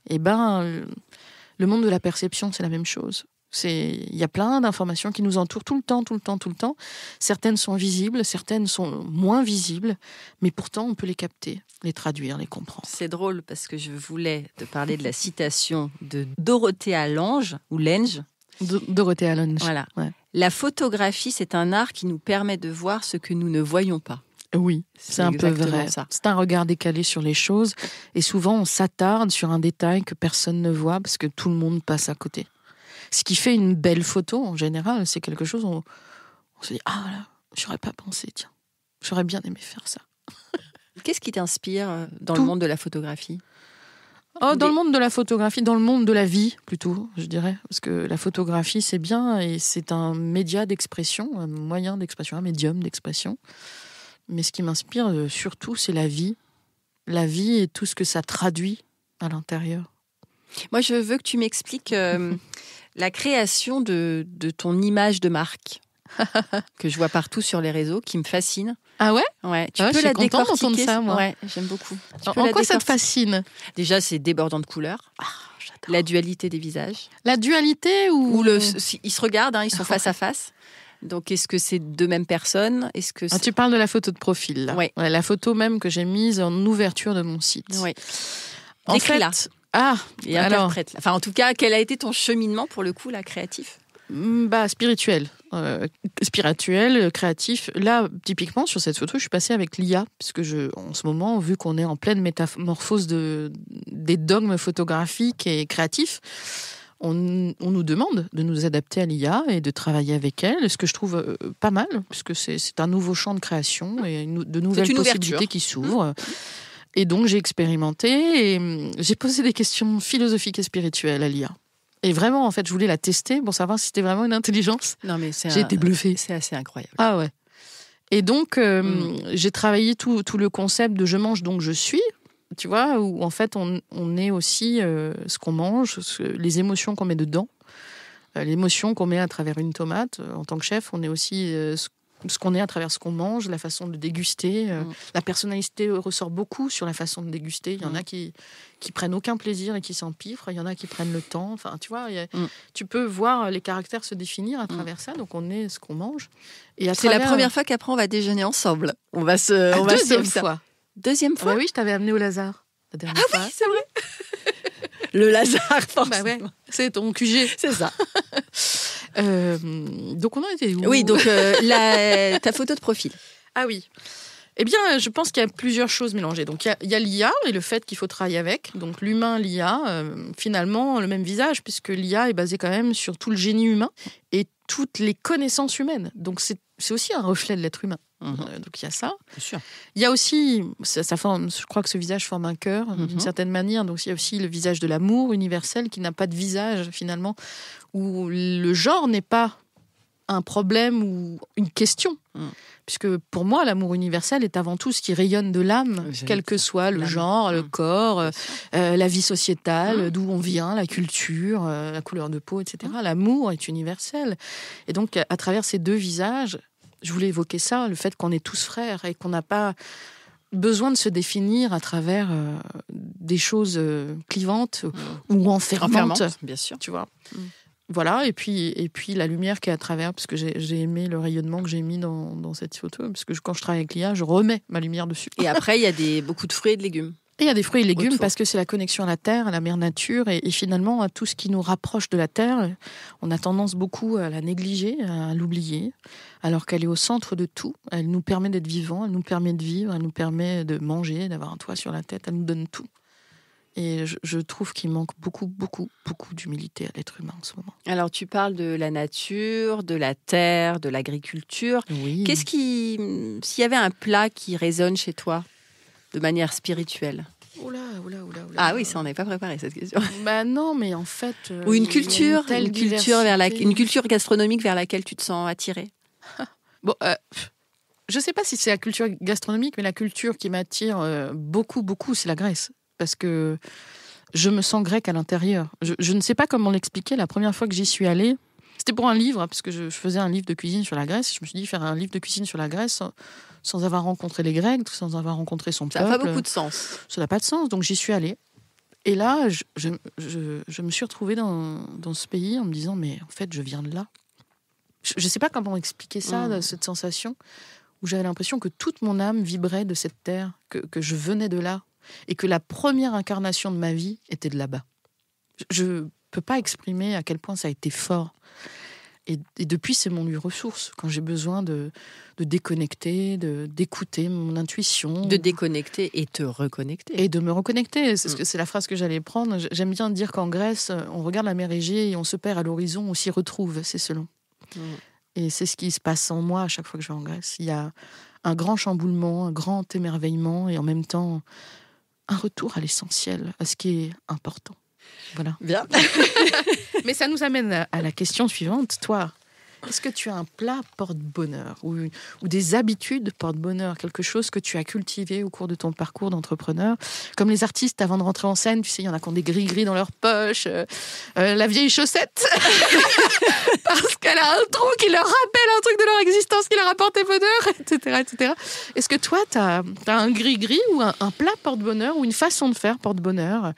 Et le monde de la perception, c'est la même chose. Il y a plein d'informations qui nous entourent tout le temps. Certaines sont visibles, certaines sont moins visibles, mais pourtant on peut les capter, les traduire, les comprendre. C'est drôle parce que je voulais te parler de la citation de Dorothea Lange, ou Lange. Dorothea Lange. Voilà. Ouais. La photographie, c'est un art qui nous permet de voir ce que nous ne voyons pas. Oui, c'est un peu vrai. Ça. C'est un regard décalé sur les choses et souvent on s'attarde sur un détail que personne ne voit parce que tout le monde passe à côté. Ce qui fait une belle photo, en général, c'est quelque chose où on se dit « Ah, là, j'aurais pas pensé, tiens. J'aurais bien aimé faire ça. » Qu'est-ce qui t'inspire dans le monde de la photographie ? Dans le monde de la photographie, dans le monde de la vie, plutôt, je dirais. Parce que la photographie, c'est bien et c'est un média d'expression, un moyen d'expression, un médium d'expression. Mais ce qui m'inspire surtout, c'est la vie. La vie et tout ce que ça traduit à l'intérieur. Moi, je veux que tu m'expliques la création de ton image de marque que je vois partout sur les réseaux, qui me fascine. Ah ouais ? Ouais, tu peux la décortiquer. Ça, moi. Ouais, j'aime beaucoup. En quoi ça te fascine ? Déjà, c'est débordant de couleurs. J'adore. La dualité des visages. La dualité ou ils se regardent, ils sont face à face. Donc, est-ce que c'est deux mêmes personnes ? Est-ce que tu parles de la photo de profil, là. Ouais. La photo même que j'ai mise en ouverture de mon site. Oui. Décris-la. Et interprète. Enfin, en tout cas, quel a été ton cheminement, pour le coup, là, créatif ? Spirituel, créatif. Là, typiquement, sur cette photo, je suis passée avec l'IA, puisque en ce moment, vu qu'on est en pleine métamorphose des dogmes photographiques et créatifs, on nous demande de nous adapter à l'IA et de travailler avec elle, ce que je trouve pas mal, puisque c'est un nouveau champ de création et de nouvelles possibilités qui s'ouvrent. Et donc, j'ai expérimenté et j'ai posé des questions philosophiques et spirituelles à l'IA. Et vraiment, en fait, je voulais la tester pour savoir si c'était vraiment une intelligence. Non, mais j'ai été bluffée. C'est assez incroyable. Ah ouais. Et donc, j'ai travaillé tout le concept de « je mange, donc je suis ». Tu vois, où en fait, on est aussi ce qu'on mange, les émotions qu'on met dedans. L'émotion qu'on met à travers une tomate. En tant que chef, on est aussi ce qu'on est à travers ce qu'on mange, la façon de déguster. La personnalité ressort beaucoup sur la façon de déguster. Il y en a qui prennent aucun plaisir et qui s'empiffrent. Il y en a qui prennent le temps. Enfin, tu vois, tu peux voir les caractères se définir à travers ça. Donc, on est ce qu'on mange. Et c'est la première fois qu'après, on va déjeuner ensemble. On va deuxième fois. Deuxième fois. Oui, je t'avais amené au Lazare la dernière fois. Oui, c'est vrai. Le Lazare, forcément. Ouais, c'est ton QG. C'est ça. Donc, on en était où ? Oui, donc ta photo de profil. Ah oui. Eh bien, je pense qu'il y a plusieurs choses mélangées. Donc, il y a l'IA et le fait qu'il faut travailler avec. Donc, l'humain, l'IA, finalement, le même visage, puisque l'IA est basée quand même sur tout le génie humain et toutes les connaissances humaines. Donc, c'est aussi un reflet de l'être humain. Donc, il y a ça. Bien sûr. Il y a aussi, ça forme, je crois que ce visage forme un cœur, d'une certaine manière. Donc, il y a aussi le visage de l'amour universel qui n'a pas de visage, finalement, où le genre n'est pas un problème ou une question. Puisque pour moi, l'amour universel est avant tout ce qui rayonne de l'âme, quel que soit le genre, le corps, la vie sociétale, d'où on vient, la culture, la couleur de peau, etc. L'amour est universel. Et donc, à travers ces deux visages, je voulais évoquer ça, le fait qu'on est tous frères et qu'on n'a pas besoin de se définir à travers des choses clivantes ou enfermantes. Bien sûr. Tu vois. Voilà, et puis la lumière qui est à travers, parce que j'ai aimé le rayonnement que j'ai mis dans cette photo, parce que quand je travaille avec l'IA, je remets ma lumière dessus. Et après, il y a beaucoup de fruits et de légumes. Et il y a des fruits et légumes autour. parce que c'est la connexion à la terre, à la mère nature et finalement à tout ce qui nous rapproche de la terre. On a tendance beaucoup à la négliger, à l'oublier, alors qu'elle est au centre de tout. Elle nous permet d'être vivants, elle nous permet de vivre, elle nous permet de manger, d'avoir un toit sur la tête, elle nous donne tout. Et je trouve qu'il manque beaucoup, beaucoup, beaucoup d'humilité à l'être humain en ce moment. Alors, tu parles de la nature, de la terre, de l'agriculture. Oui. S'il y avait un plat qui résonne chez toi de manière spirituelle? Oula. Ah oui, ça, on n'avait pas préparé cette question. Bah non, mais en fait... Ou une culture, une culture une culture gastronomique vers laquelle tu te sens attirée? Bon, je sais pas si c'est la culture gastronomique, mais la culture qui m'attire beaucoup, beaucoup, c'est la Grèce. Parce que je me sens grecque à l'intérieur. Je ne sais pas comment l'expliquer. La première fois que j'y suis allée, c'était pour un livre, parce que je faisais un livre de cuisine sur la Grèce. Je me suis dit, faire un livre de cuisine sur la Grèce sans avoir rencontré les Grecs, sans avoir rencontré son peuple. Ça n'a pas beaucoup de sens. Ça n'a pas de sens, donc j'y suis allée. Et là, je me suis retrouvée dans ce pays en me disant, mais en fait, je viens de là. Je ne sais pas comment expliquer ça, cette sensation, où j'avais l'impression que toute mon âme vibrait de cette terre, que je venais de là, et que la première incarnation de ma vie était de là-bas. Je ne peux pas exprimer à quel point ça a été fort. Et depuis, c'est mon lieu ressource. Quand j'ai besoin de déconnecter, d'écouter mon intuition. De déconnecter et te reconnecter. Et de me reconnecter. C'est la phrase que j'allais prendre. J'aime bien dire qu'en Grèce, on regarde la mer Égée et on se perd à l'horizon, on s'y retrouve, c'est selon. Et c'est ce qui se passe en moi à chaque fois que je vais en Grèce. Il y a un grand chamboulement, un grand émerveillement et en même temps, un retour à l'essentiel, à ce qui est important. Voilà. Bien. Mais ça nous amène à la question suivante. Toi, est-ce que tu as un plat porte-bonheur ou des habitudes porte-bonheur, quelque chose que tu as cultivé au cours de ton parcours d'entrepreneur? Comme les artistes, avant de rentrer en scène, tu sais, il y en a qui ont des gris-gris dans leur poche, la vieille chaussette, parce qu'elle a un trou qui leur rappelle un truc de leur existence qui leur a apporté bonheur, etc., etc. Est-ce que toi, tu as un gris-gris ou un plat porte-bonheur ou une façon de faire porte-bonheur?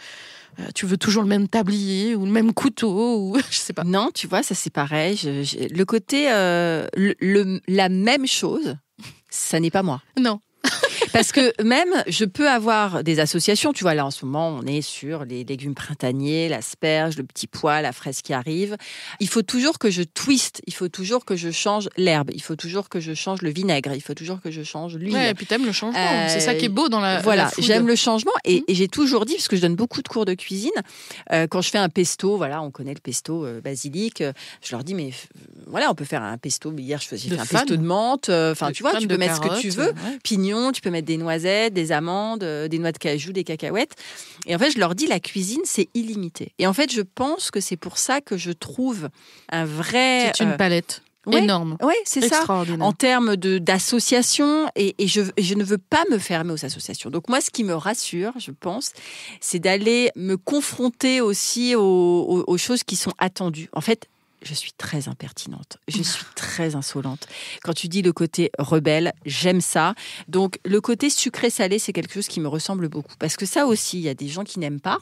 Tu veux toujours le même tablier ou le même couteau ou je sais pas. Non, tu vois, ça c'est pareil. Le côté la même chose, ça n'est pas moi. Non. Parce que même, je peux avoir des associations. Tu vois, là, en ce moment, on est sur les légumes printaniers, l'asperge, le petit pois, la fraise qui arrive. Il faut toujours que je twiste. Il faut toujours que je change l'herbe. Il faut toujours que je change le vinaigre. Il faut toujours que je change l'huile. Ouais, et puis t'aimes le changement. C'est ça qui est beau dans la Voilà, food. j'aime le changement. Et j'ai toujours dit, parce que je donne beaucoup de cours de cuisine, quand je fais un pesto, voilà, on connaît le pesto basilic, je leur dis, mais voilà, on peut faire un pesto. Hier, j'ai fait un pesto de menthe. Enfin, tu vois, tu peux mettre ce que tu veux. Ouais. Pignon, tu peux mettre des noisettes, des amandes, des noix de cajou, des cacahuètes. Et en fait, je leur dis, la cuisine, c'est illimité. Et en fait, je pense que c'est pour ça que je trouve un vrai... C'est une palette énorme. Oui, c'est ça. En termes d'associations, et je ne veux pas me fermer aux associations. Donc moi, ce qui me rassure, je pense, c'est d'aller me confronter aussi aux choses qui sont attendues. En fait, je suis très impertinente, je suis très insolente. Quand tu dis le côté rebelle, j'aime ça. Donc, le côté sucré-salé, c'est quelque chose qui me ressemble beaucoup. Parce que ça aussi, il y a des gens qui n'aiment pas.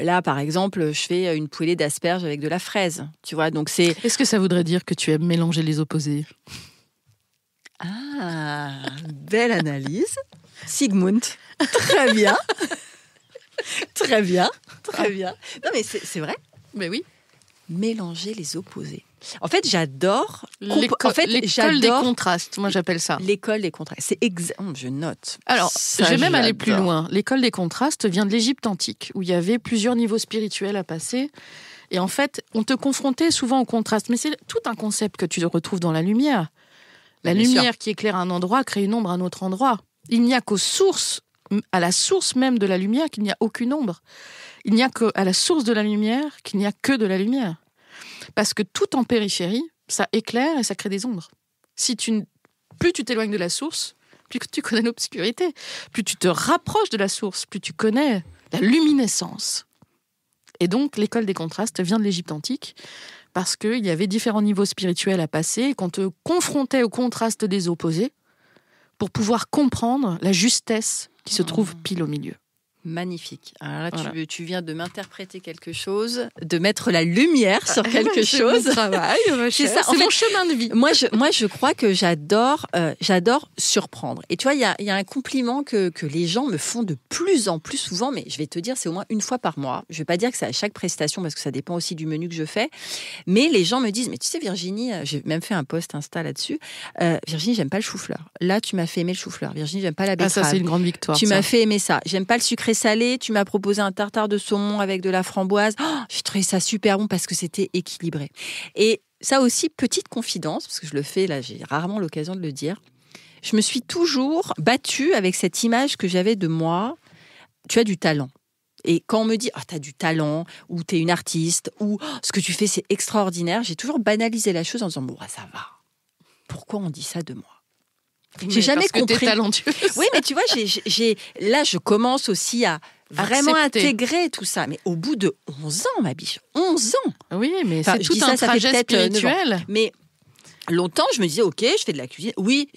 Là, par exemple, je fais une poêlée d'asperges avec de la fraise. Tu vois, donc c'est... Est-ce que ça voudrait dire que tu aimes mélanger les opposés? Ah, belle analyse. Sigmund, très bien. Très bien, très bien. Non, mais c'est vrai. Mais oui. Mélanger les opposés. En fait, j'adore... l'école des contrastes, moi j'appelle ça. L'école des contrastes. C'est je note. Alors, je vais même aller plus loin. L'école des contrastes vient de l'Égypte antique, où il y avait plusieurs niveaux spirituels à passer. Et en fait, on te confrontait souvent au contraste. Mais c'est tout un concept que tu retrouves dans la lumière. La lumière qui éclaire un endroit crée une ombre à un autre endroit. Il n'y a à la source même de la lumière qu'il n'y a aucune ombre. Il n'y a qu'à la source de la lumière qu'il n'y a que de la lumière. Parce que tout en périphérie, ça éclaire et ça crée des ombres. Plus tu t'éloignes de la source, plus tu connais l'obscurité. Plus tu te rapproches de la source, plus tu connais la luminescence. Et donc, l'école des contrastes vient de l'Égypte antique, parce qu'il y avait différents niveaux spirituels à passer, et qu'on te confrontait au contraste des opposés, pour pouvoir comprendre la justesse qui se trouve pile au milieu. Magnifique. Alors là, Voilà. tu viens de m'interpréter quelque chose, de mettre la lumière sur quelque chose. C'est mon travail, ma C'est chère. ça, en C'est fait, mon chemin de vie. Moi, je crois que j'adore surprendre. Et tu vois, il y a un compliment que les gens me font de plus en plus souvent, mais je vais te dire, c'est au moins une fois par mois. Je vais pas dire que c'est à chaque prestation, parce que ça dépend aussi du menu que je fais. Mais les gens me disent, mais tu sais, Virginie, j'ai même fait un post Insta là-dessus. Virginie, j'aime pas le chou-fleur. Là, tu m'as fait aimer le chou-fleur. Virginie, j'aime pas la betterave. Ça, c'est une grande victoire. Tu m'as fait aimer ça. J'aime pas le sucré salé. Tu m'as proposé un tartare de saumon avec de la framboise. Oh, j'ai trouvé ça super bon parce que c'était équilibré. Et ça aussi, petite confidence, parce que je le fais là, j'ai rarement l'occasion de le dire. Je me suis toujours battue avec cette image que j'avais de moi. Tu as du talent. Et quand on me dit, t'as du talent, ou t'es une artiste, ou ce que tu fais, c'est extraordinaire, j'ai toujours banalisé la chose en disant, bon, ça va. Pourquoi on dit ça de moi ? J'ai jamais compris. T'es talentueuse. Oui, mais tu vois, là, je commence aussi à vraiment Accepter. intégrer tout ça. Mais au bout de 11 ans, ma biche, 11 ans. Oui, mais Enfin, c'est je tout dis un ça fait trajet peut-être 9 ans. spirituel. Mais longtemps, je me disais, ok, je fais de la cuisine. Oui,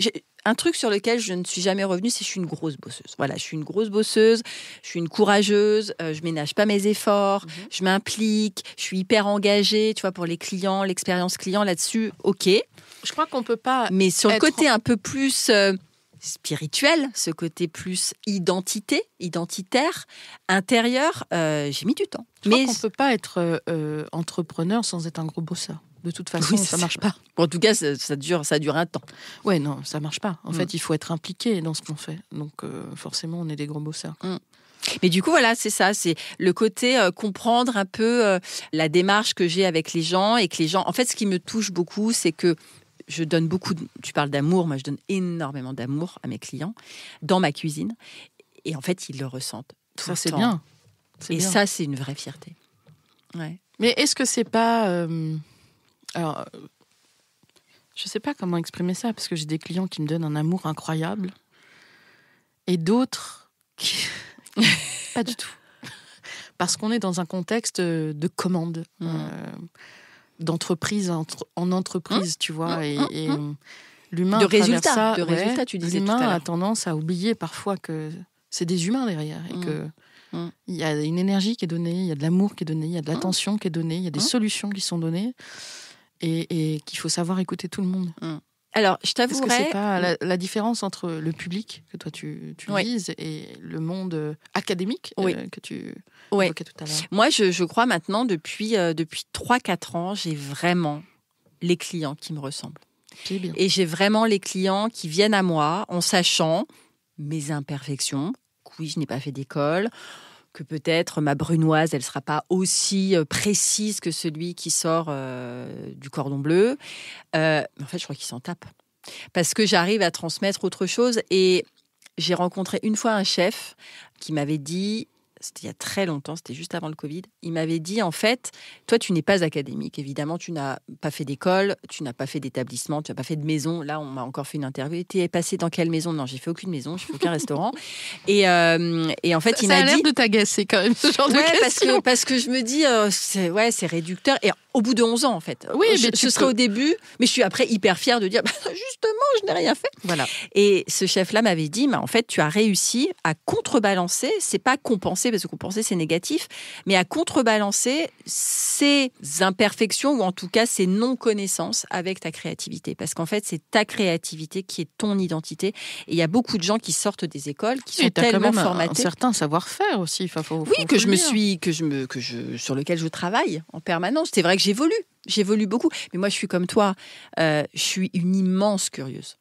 un truc sur lequel je ne suis jamais revenue, c'est que je suis une grosse bosseuse. Voilà, je suis une grosse bosseuse, je suis une courageuse, je ménage pas mes efforts, je m'implique, je suis hyper engagée, tu vois, pour les clients, l'expérience client là-dessus, ok. Je crois qu'on peut pas. Mais sur le être- côté un peu plus spirituel, ce côté plus identitaire, intérieur, j'ai mis du temps. Je crois qu'on peut pas être entrepreneur sans être un gros bosseur. De toute façon, Oui, ça c'est marche pas. Bon, en tout cas, ça dure un temps. Ouais, non, ça marche pas. En fait, il faut être impliqué dans ce qu'on fait. Donc, forcément, on est des gros bosseurs. Mais du coup, voilà, c'est ça. C'est le côté comprendre un peu la démarche que j'ai avec les gens et que les gens... En fait, ce qui me touche beaucoup, c'est que je donne beaucoup... Tu parles d'amour, moi, je donne énormément d'amour à mes clients dans ma cuisine. Et en fait, ils le ressentent tout Ça, le c'est temps. bien. Et ça, c'est une vraie fierté. Ouais. Mais est-ce que c'est pas... Alors, je sais pas comment exprimer ça, parce que j'ai des clients qui me donnent un amour incroyable et d'autres qui... pas du tout. Parce qu'on est dans un contexte de commande, d'entreprise en entreprise, tu vois, et l'humain De à travers résultats, ça, de résultats, tu disais tout à l'humain l'heure. a tendance à oublier parfois que c'est des humains derrière et que il y a une énergie qui est donnée, il y a de l'amour qui est donné, il y a de l'attention qui est donnée, il y a des solutions qui sont données et qu'il faut savoir écouter tout le monde. Alors, je Est-ce que t'avouerais... c'est pas la différence entre le public que toi tu Oui. vises et le monde académique Oui. que tu Oui. évoquais tout à l'heure? Moi, je crois maintenant, depuis 3-4 ans, j'ai vraiment les clients qui me ressemblent. C'est bien. Et j'ai vraiment les clients qui viennent à moi en sachant mes imperfections. Oui, je n'ai pas fait d'école, que peut-être ma brunoise, elle ne sera pas aussi précise que celui qui sort du cordon bleu. En fait, je crois qu'ils s'en tapent. Parce que j'arrive à transmettre autre chose. Et j'ai rencontré une fois un chef qui m'avait dit... C'était il y a très longtemps, c'était juste avant le Covid. Il m'avait dit, en fait, toi, tu n'es pas académique. Évidemment, tu n'as pas fait d'école, tu n'as pas fait d'établissement, tu n'as pas fait de maison. Là, on m'a encore fait une interview. Tu es passé dans quelle maison ? Non, j'ai fait aucune maison, j'ai fait aucun restaurant. Et en fait, il ça m'a a l'air dit... de t'agacer quand même, ce genre de question. parce que je me dis, c'est réducteur. Et au bout de 11 ans, en fait. Oui, mais ce serait au début, mais je suis après hyper fière de dire, justement, je n'ai rien fait. Voilà. Et ce chef-là m'avait dit, en fait, tu as réussi à contrebalancer, c'est pas compenser, parce que compenser, c'est négatif, mais à contrebalancer ces imperfections, ou en tout cas ces non-connaissances avec ta créativité. Parce qu'en fait, c'est ta créativité qui est ton identité. Et il y a beaucoup de gens qui sortent des écoles, qui sont tellement formatés. Un certain savoir-faire aussi. Enfin, sur lequel je travaille en permanence. C'est vrai que j'évolue beaucoup. Mais moi, je suis comme toi. Je suis une immense curieuse.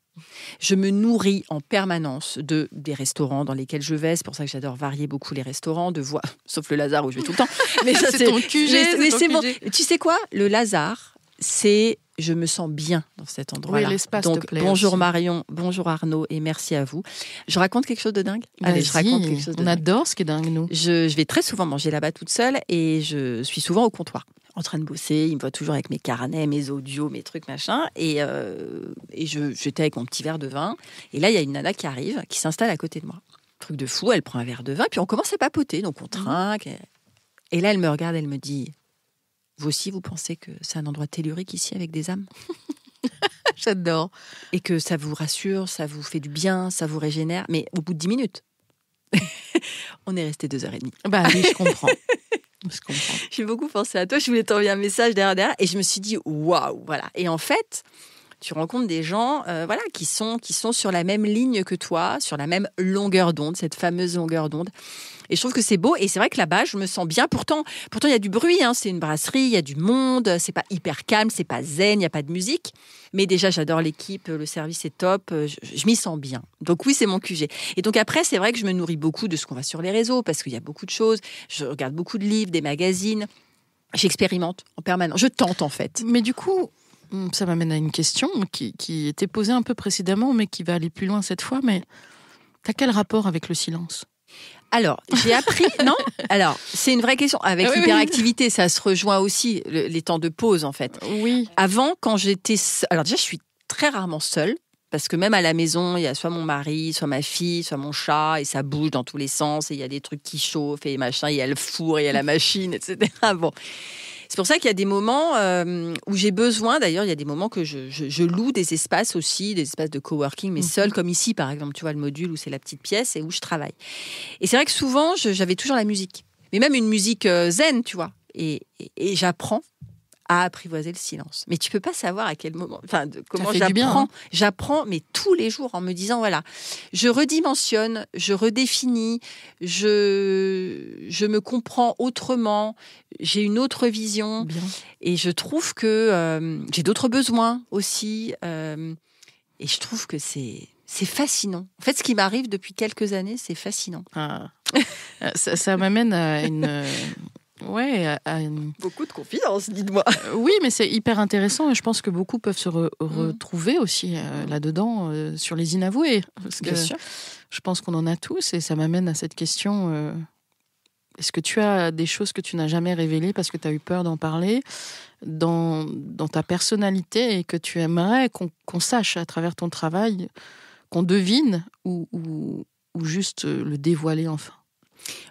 Je me nourris en permanence des restaurants dans lesquels je vais. C'est pour ça que j'adore varier beaucoup les restaurants, sauf le Lazare où je vais tout le temps. Mais ça, c'est ton QG. Mais c'est bon. Tu sais quoi ? Le Lazare, je me sens bien dans cet endroit-là. Oui, l'espace Donc, te plaît bonjour aussi. Marion, bonjour Arnaud, et merci à vous. Je raconte quelque chose de dingue ? Allez, je raconte quelque chose de on dingue. adore ce qui est dingue, nous. Je vais très souvent manger là-bas toute seule et je suis souvent au comptoir, en train de bosser. Il me voit toujours avec mes carnets, mes audios, mes trucs, machin. Et j'étais avec mon petit verre de vin. Et là, il y a une nana qui arrive, qui s'installe à côté de moi. Truc de fou, elle prend un verre de vin, puis on commence à papoter. Donc on trinque. Et là, elle me regarde, elle me dit... Vous aussi, vous pensez que c'est un endroit tellurique ici avec des âmes ? J'adore. Et que ça vous rassure, ça vous fait du bien, ça vous régénère. Mais au bout de 10 minutes, On est resté 2h30. Bah oui, je comprends. Je comprends. J'ai beaucoup pensé à toi. Je voulais t'envoyer un message derrière. Et je me suis dit, waouh, voilà. Et en fait, tu rencontres des gens qui sont sur la même ligne que toi, sur la même longueur d'onde, cette fameuse longueur d'onde. Et je trouve que c'est beau. Et c'est vrai que là-bas, je me sens bien. Pourtant, il y a du bruit. Hein. C'est une brasserie, il y a du monde. C'est pas hyper calme, c'est pas zen, il n'y a pas de musique. Mais déjà, j'adore l'équipe. Le service est top. Je m'y sens bien. Donc oui, c'est mon QG. Et donc après, c'est vrai que je me nourris beaucoup de ce qu'on voit sur les réseaux parce qu'il y a beaucoup de choses. Je regarde beaucoup de livres, des magazines. J'expérimente en permanence. Je tente, en fait. Mais du coup, ça m'amène à une question qui était posée un peu précédemment, mais qui va aller plus loin cette fois. Mais t'as quel rapport avec le silence ? Alors, j'ai appris... Non ? Alors, c'est une vraie question. Avec l'hyperactivité, ça se rejoint aussi, les temps de pause, en fait. Oui. Avant, quand j'étais... Alors déjà, je suis très rarement seule, parce que même à la maison, il y a soit mon mari, soit ma fille, soit mon chat, et ça bouge dans tous les sens, et il y a des trucs qui chauffent, et machin, il y a le four, il y a la machine, etc. Bon... C'est pour ça qu'il y a des moments où j'ai besoin, d'ailleurs, il y a des moments que je loue des espaces aussi, des espaces de coworking, mais seuls, comme ici, par exemple, tu vois, le module où c'est la petite pièce et où je travaille. Et c'est vrai que souvent, j'avais toujours la musique, mais même une musique zen, tu vois. Et j'apprends à apprivoiser le silence. Mais tu peux pas savoir à quel moment, comment j'apprends. Bien, hein. J'apprends, mais tous les jours, en me disant, voilà, je redimensionne, je redéfinis, je me comprends autrement, j'ai une autre vision. Bien. Et je trouve que j'ai d'autres besoins aussi. Et je trouve que c'est fascinant. En fait, ce qui m'arrive depuis quelques années, c'est fascinant. Ah. Ça m'amène à une... Beaucoup de confiance, dites-moi. Oui, mais c'est hyper intéressant et je pense que beaucoup peuvent se retrouver aussi là-dedans sur les inavoués. Parce que Bien sûr. je pense qu'on en a tous et ça m'amène à cette question. Est-ce que tu as des choses que tu n'as jamais révélées parce que tu as eu peur d'en parler dans ta personnalité et que tu aimerais qu'on sache à travers ton travail, qu'on devine ou juste le dévoiler enfin?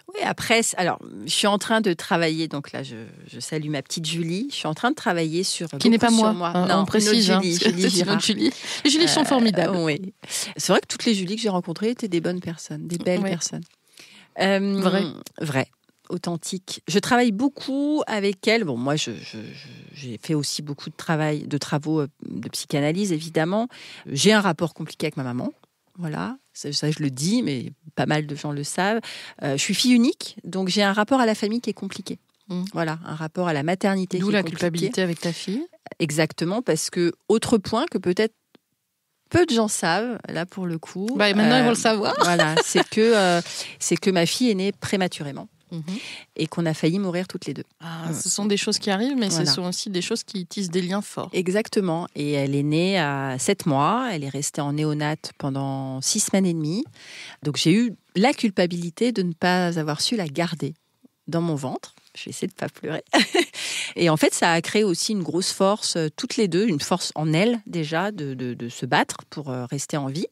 Oui, après, alors, je suis en train de travailler, donc là, je salue ma petite Julie, je suis en train de travailler sur... Qui n'est pas moi, non, on précise, Julie Girard. Julie. Les Julie sont formidables. Oui. C'est vrai que toutes les Julie que j'ai rencontrées étaient des bonnes personnes, des belles personnes. Vrai. Authentique. Je travaille beaucoup avec elle. Bon, moi, j'ai fait aussi beaucoup de travaux de psychanalyse, évidemment. J'ai un rapport compliqué avec ma maman. Voilà, ça je le dis, mais pas mal de gens le savent. Je suis fille unique, donc j'ai un rapport à la famille qui est compliqué. Voilà, un rapport à la maternité. D'où qui est la compliqué. culpabilité avec ta fille. Exactement, parce que autre point que peut-être peu de gens savent, là pour le coup. Maintenant ils vont le savoir. Voilà, c'est que ma fille est née prématurément. Et qu'on a failli mourir toutes les deux. Ce sont des choses qui arrivent, mais ce sont aussi des choses qui tissent des liens forts. Exactement. Et elle est née à 7 mois. Elle est restée en néonate pendant 6 semaines et demie. Donc j'ai eu la culpabilité de ne pas avoir su la garder dans mon ventre. Je vais essayer de ne pas pleurer. Et en fait, ça a créé aussi une grosse force, toutes les deux, une force en elles déjà de se battre pour rester en vie.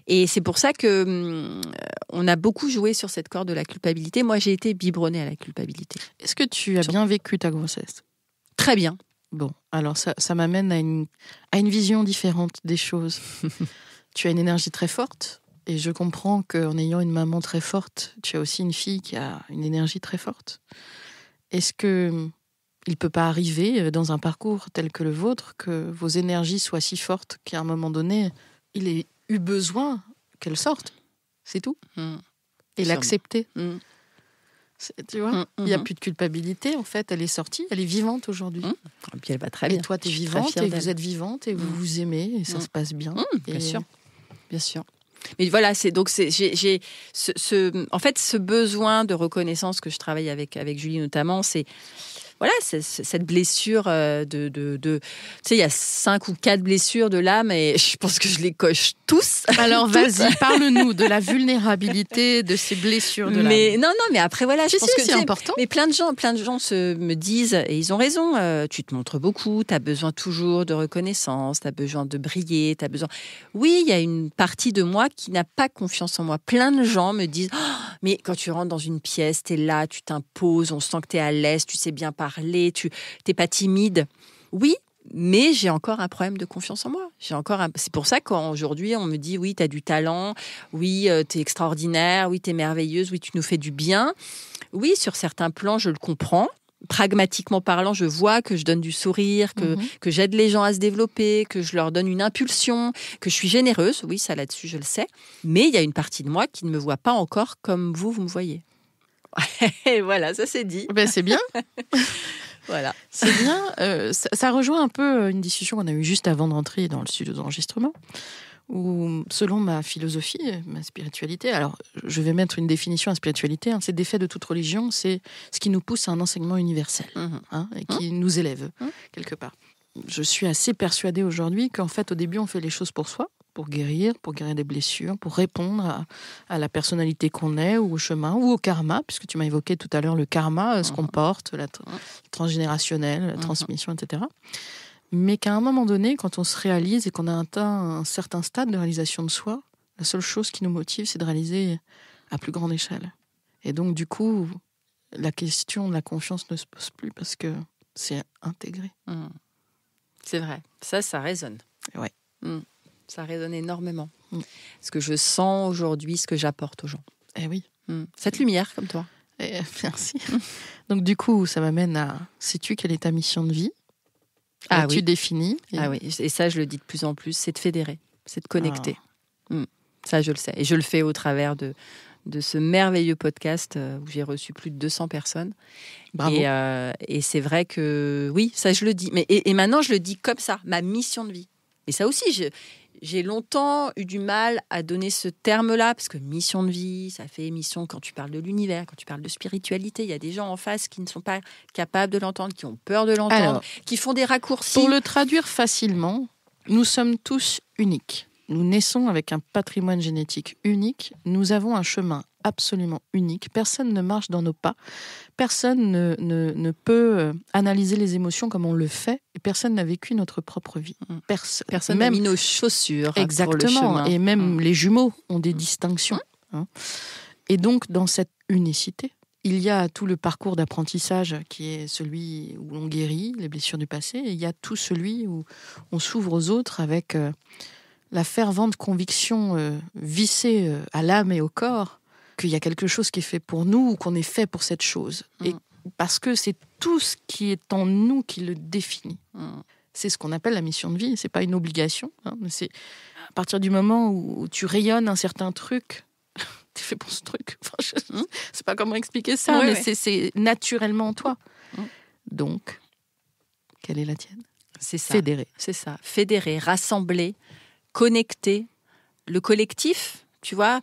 Et c'est pour ça que on a beaucoup joué sur cette corde de la culpabilité. Moi, j'ai été biberonnée à la culpabilité. Est-ce que tu as bien vécu ta grossesse ? Très bien. Bon, alors ça m'amène à une vision différente des choses. Tu as une énergie très forte. Et je comprends qu'en ayant une maman très forte, tu as aussi une fille qui a une énergie très forte. Est-ce qu'il ne peut pas arriver dans un parcours tel que le vôtre que vos énergies soient si fortes qu'à un moment donné, il ait eu besoin qu'elles sortent ? C'est tout. Et l'accepter. Tu vois, il n'y a plus de culpabilité, en fait. Elle est sortie, elle est vivante aujourd'hui. Et puis elle va très bien. Et toi, tu es vivante et vous êtes vivante et vous vous aimez et ça se passe bien. Bien sûr. Bien sûr. Mais voilà, j'ai en fait ce besoin de reconnaissance que je travaille avec Julie notamment, c'est cette blessure tu sais, il y a 5 ou 4 blessures de l'âme et je pense que je les coche tous. Alors vas-y, parle-nous de la vulnérabilité de ces blessures de l'âme. Mais après voilà, je pense que c'est important. Mais plein de gens me disent et ils ont raison, tu te montres beaucoup, tu as besoin toujours de reconnaissance, tu as besoin de briller, tu as besoin. Oui, il y a une partie de moi qui n'a pas confiance en moi. Plein de gens me disent mais quand tu rentres dans une pièce, tu es là, tu t'imposes, on sent que tu es à l'aise, tu sais bien parler, tu n'es pas timide. Oui, Mais j'ai encore un problème de confiance en moi. C'est pour ça qu'aujourd'hui, on me dit, oui, tu as du talent, oui, tu es extraordinaire, oui, tu es merveilleuse, oui, tu nous fais du bien. Oui, sur certains plans, je le comprends. Pragmatiquement parlant, je vois que je donne du sourire, que j'aide les gens à se développer, que je leur donne une impulsion, que je suis généreuse. Oui, ça là-dessus, je le sais. Mais il y a une partie de moi qui ne me voit pas encore comme vous me voyez. Et voilà, ça c'est dit. Ben, c'est bien. Voilà. C'est bien. Ça rejoint un peu une discussion qu'on a eue juste avant d'entrer dans le studio d'enregistrement, où, selon ma philosophie, ma spiritualité, alors je vais mettre une définition à spiritualité, c'est des faits de toute religion, c'est ce qui nous pousse à un enseignement universel, et qui nous élève, quelque part. Je suis assez persuadée aujourd'hui qu'en fait, au début, on fait les choses pour soi, pour guérir des blessures, pour répondre à la personnalité qu'on est, ou au chemin, ou au karma, puisque tu m'as évoqué tout à l'heure le karma, ce qu'on porte, la transgénérationnelle, la transmission, etc. Mais qu'à un moment donné, quand on se réalise et qu'on a atteint un certain stade de réalisation de soi, la seule chose qui nous motive, c'est de réaliser à plus grande échelle. Et donc, du coup, la question de la confiance ne se pose plus parce que c'est intégré. C'est vrai. Ça résonne. Ouais. Ça résonne énormément. Ce que je sens aujourd'hui, ce que j'apporte aux gens. Eh oui. Cette lumière, comme toi. Merci. Donc, du coup, ça m'amène à... Sais-tu quelle est ta mission de vie ? Tu définis. Ah oui, et ça, je le dis de plus en plus, c'est de fédérer, c'est de connecter. Ça, je le sais. Et je le fais au travers de ce merveilleux podcast où j'ai reçu plus de 200 personnes. Bravo. Et c'est vrai que, oui, ça, je le dis. Et maintenant, je le dis comme ça, ma mission de vie. Et ça aussi, j'ai longtemps eu du mal à donner ce terme-là, parce que mission de vie, ça fait mission quand tu parles de l'univers, quand tu parles de spiritualité. Il y a des gens en face qui ne sont pas capables de l'entendre, qui ont peur de l'entendre, alors, qui font des raccourcis. Pour le traduire facilement, nous sommes tous uniques. Nous naissons avec un patrimoine génétique unique. Nous avons un chemin absolument unique. Personne ne marche dans nos pas. Personne ne peut analyser les émotions comme on le fait. Et personne n'a vécu notre propre vie. Personne n'a mis nos chaussures exactement, pour le chemin. Et même les jumeaux ont des distinctions. Et donc, dans cette unicité, il y a tout le parcours d'apprentissage qui est celui où on guérit les blessures du passé. Et il y a tout celui où on s'ouvre aux autres avec... la fervente conviction vissée à l'âme et au corps qu'il y a quelque chose qui est fait pour nous ou qu'on est fait pour cette chose. Et parce que c'est tout ce qui est en nous qui le définit. C'est ce qu'on appelle la mission de vie. C'est pas une obligation. Mais c'est à partir du moment où tu rayonnes un certain truc, t'es fait pour ce truc. Enfin, je sais pas comment expliquer ça, mais c'est naturellement en toi. Donc, quelle est la tienne ? C'est ça. Fédérer. C'est ça. Fédérer, rassembler, connecter, le collectif, tu vois.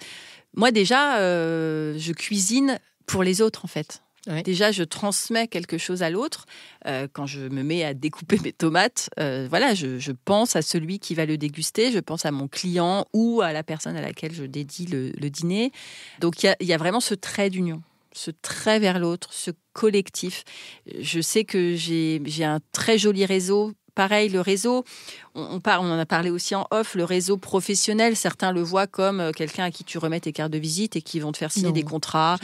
Moi, déjà, je cuisine pour les autres, en fait. Ouais. Déjà, je transmets quelque chose à l'autre. Quand je me mets à découper mes tomates, je pense à celui qui va le déguster, je pense à mon client ou à la personne à laquelle je dédie le dîner. Donc, il y a vraiment ce trait d'union, ce trait vers l'autre, ce collectif. Je sais que j'ai un très joli réseau. Pareil, le réseau, on en a parlé aussi en off, le réseau professionnel, certains le voient comme quelqu'un à qui tu remets tes cartes de visite et qui vont te faire signer des contrats,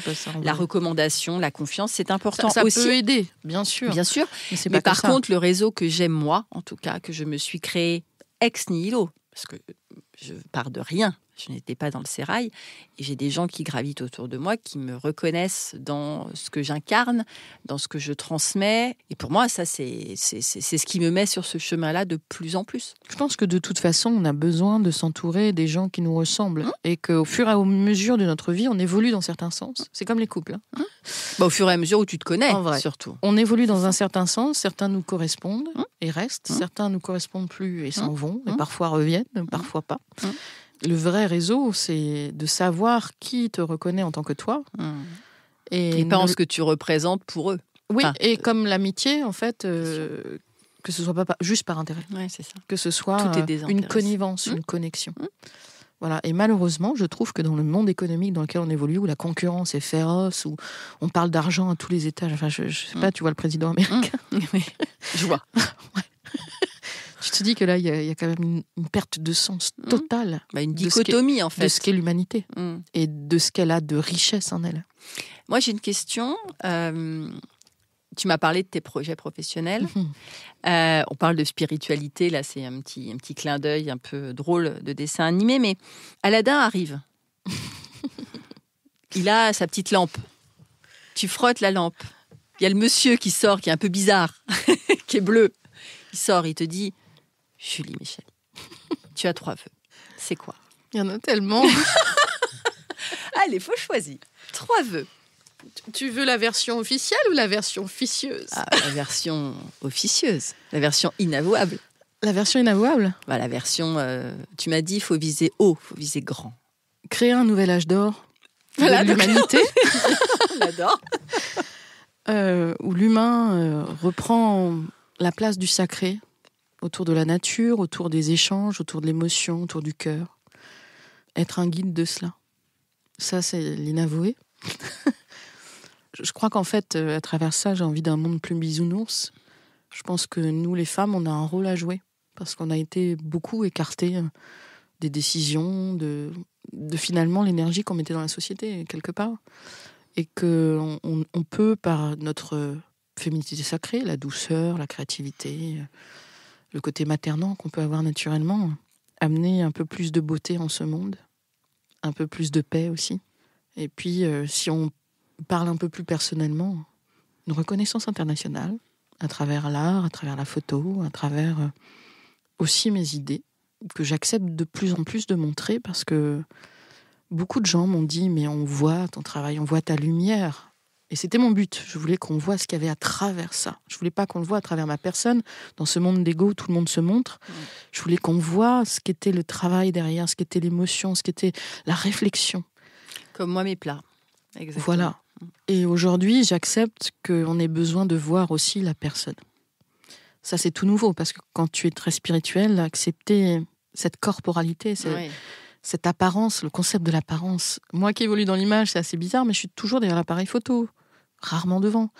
la recommandation, la confiance, c'est important ça aussi. Ça peut aider, bien sûr. Bien sûr, mais par contre, le réseau que j'aime moi, en tout cas, que je me suis créé ex nihilo, parce que je pars de rien, je n'étais pas dans le sérail, et j'ai des gens qui gravitent autour de moi, qui me reconnaissent dans ce que j'incarne, dans ce que je transmets. Et pour moi, ça, c'est ce qui me met sur ce chemin-là de plus en plus. Je pense que de toute façon, on a besoin de s'entourer des gens qui nous ressemblent. Et qu'au fur et à mesure de notre vie, on évolue dans certains sens. C'est comme les couples. Au fur et à mesure où tu te connais, surtout. On évolue dans un certain sens. Certains nous correspondent et restent. Certains nous correspondent plus et s'en vont. Et parfois reviennent, parfois pas. Le vrai réseau, c'est de savoir qui te reconnaît en tant que toi. Et pas en ce que tu représentes pour eux. Oui, et comme l'amitié, en fait, que ce soit pas juste par intérêt. Ouais, c'est ça. Que ce soit une connivence, une connexion. Voilà. Et malheureusement, je trouve que dans le monde économique dans lequel on évolue, où la concurrence est féroce, où on parle d'argent à tous les étages, enfin, je sais pas, tu vois le président américain. Oui, je vois. Ouais. Je te dis que là, il y a quand même une perte de sens totale. Une dichotomie, en fait. De ce qu'est l'humanité et de ce qu'elle a de richesse en elle. Moi, j'ai une question. tu m'as parlé de tes projets professionnels. On parle de spiritualité, là, c'est un petit clin d'œil un peu drôle de dessin animé, mais Aladdin arrive. Il a sa petite lampe. Tu frottes la lampe. Il y a le monsieur qui sort, qui est un peu bizarre, qui est bleu. Il sort, il te dit « Julie Michel, tu as 3 vœux. C'est quoi ?» Il y en a tellement. Allez, faut choisir. 3 vœux. Tu veux la version officielle ou la version officieuse ? La version officieuse, la version inavouable. La version inavouable ? La version, tu m'as dit, il faut viser haut, il faut viser grand. Créer un nouvel âge d'or de l'humanité. On adore. Où l'humain reprend la place du sacré autour de la nature, autour des échanges, autour de l'émotion, autour du cœur. Être un guide de cela. Ça, c'est l'inavoué. Je crois qu'en fait, à travers ça, j'ai envie d'un monde plus bisounours. Je pense que nous, les femmes, on a un rôle à jouer parce qu'on a été beaucoup écartés des décisions, de finalement l'énergie qu'on mettait dans la société, quelque part. Et qu'on peut, par notre féminité sacrée, la douceur, la créativité, le côté maternant qu'on peut avoir naturellement, amener un peu plus de beauté en ce monde, un peu plus de paix aussi. Et puis, si on parle un peu plus personnellement, une reconnaissance internationale, à travers l'art, à travers la photo, à travers aussi mes idées, que j'accepte de plus en plus de montrer, parce que beaucoup de gens m'ont dit « mais on voit ton travail, on voit ta lumière ». Et c'était mon but, je voulais qu'on voit ce qu'il y avait à travers ça. Je voulais pas qu'on le voit à travers ma personne, dans ce monde d'ego où tout le monde se montre. Je voulais qu'on voit ce qu'était le travail derrière, ce qu'était l'émotion, ce qu'était la réflexion. Comme moi, mes plats. Exactement. Voilà. Et aujourd'hui, j'accepte qu'on ait besoin de voir aussi la personne. Ça, c'est tout nouveau, parce que quand tu es très spirituel, accepter cette corporalité, cette apparence, le concept de l'apparence. Moi qui évolue dans l'image, c'est assez bizarre, mais je suis toujours derrière l'appareil photo, rarement devant.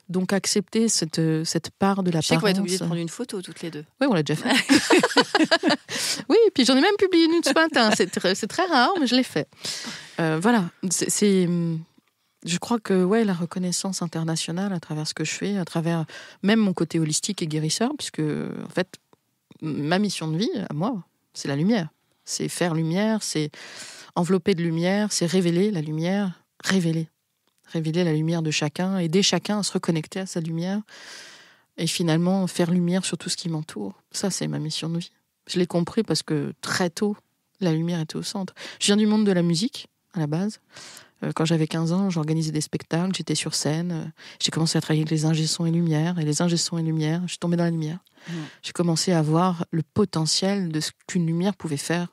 Donc accepter cette part de l'apparence. Je sais qu'on va être obligés de prendre une photo toutes les deux. Oui, on l'a déjà fait. Oui, puis j'en ai même publié une ce matin. C'est très rare, mais je l'ai fait. Voilà, je crois que la reconnaissance internationale à travers ce que je fais, à travers même mon côté holistique et guérisseur, puisque en fait, ma mission de vie, à moi, c'est la lumière. C'est faire lumière, c'est envelopper de lumière, c'est révéler la lumière, révéler la lumière de chacun, aider chacun à se reconnecter à sa lumière et finalement faire lumière sur tout ce qui m'entoure. Ça, c'est ma mission de vie. Je l'ai compris parce que très tôt, la lumière était au centre. Je viens du monde de la musique, à la base. Quand j'avais 15 ans, j'organisais des spectacles, j'étais sur scène. J'ai commencé à travailler avec les ingé son et lumière. Et les ingé son et lumière, je suis tombée dans la lumière. J'ai commencé à voir le potentiel de ce qu'une lumière pouvait faire.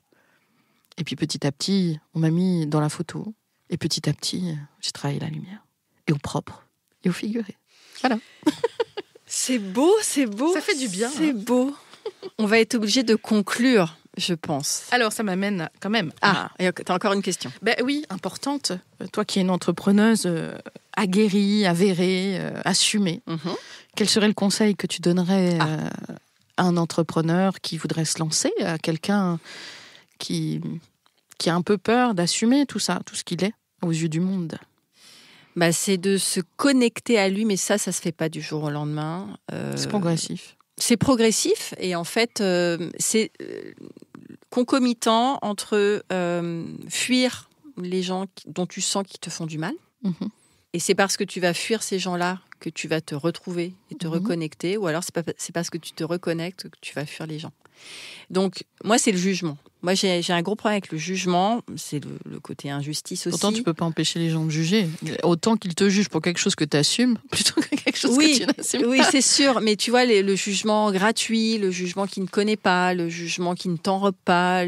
Et puis petit à petit, on m'a mis dans la photo. Et petit à petit, j'ai travaillé la lumière. Et au propre, et au figuré. Voilà. C'est beau, c'est beau. Ça fait du bien. C'est beau. On va être obligé de conclure, je pense. Alors, ça m'amène quand même. Et t'as encore une question. Oui, importante. Toi qui es une entrepreneuse aguerrie, avérée, assumée, quel serait le conseil que tu donnerais à un entrepreneur qui voudrait se lancer, à quelqu'un qui a un peu peur d'assumer tout ça, tout ce qu'il est aux yeux du monde? C'est de se connecter à lui, mais ça se fait pas du jour au lendemain. C'est progressif. C'est progressif et en fait, c'est concomitant entre fuir les gens dont tu sens qu'ils te font du mal. Et c'est parce que tu vas fuir ces gens-là que tu vas te retrouver et te reconnecter, ou alors c'est parce que tu te reconnectes que tu vas fuir les gens. Donc, moi, c'est le jugement. Moi, j'ai un gros problème avec le jugement. C'est le côté injustice aussi. Autant tu peux pas empêcher les gens de juger. Autant qu'ils te jugent pour quelque chose que tu assumes, plutôt que quelque chose que tu n'assumes pas. Oui, c'est sûr. Mais tu vois, le jugement gratuit, le jugement qui ne connaît pas, le jugement qui ne t'enrobe pas,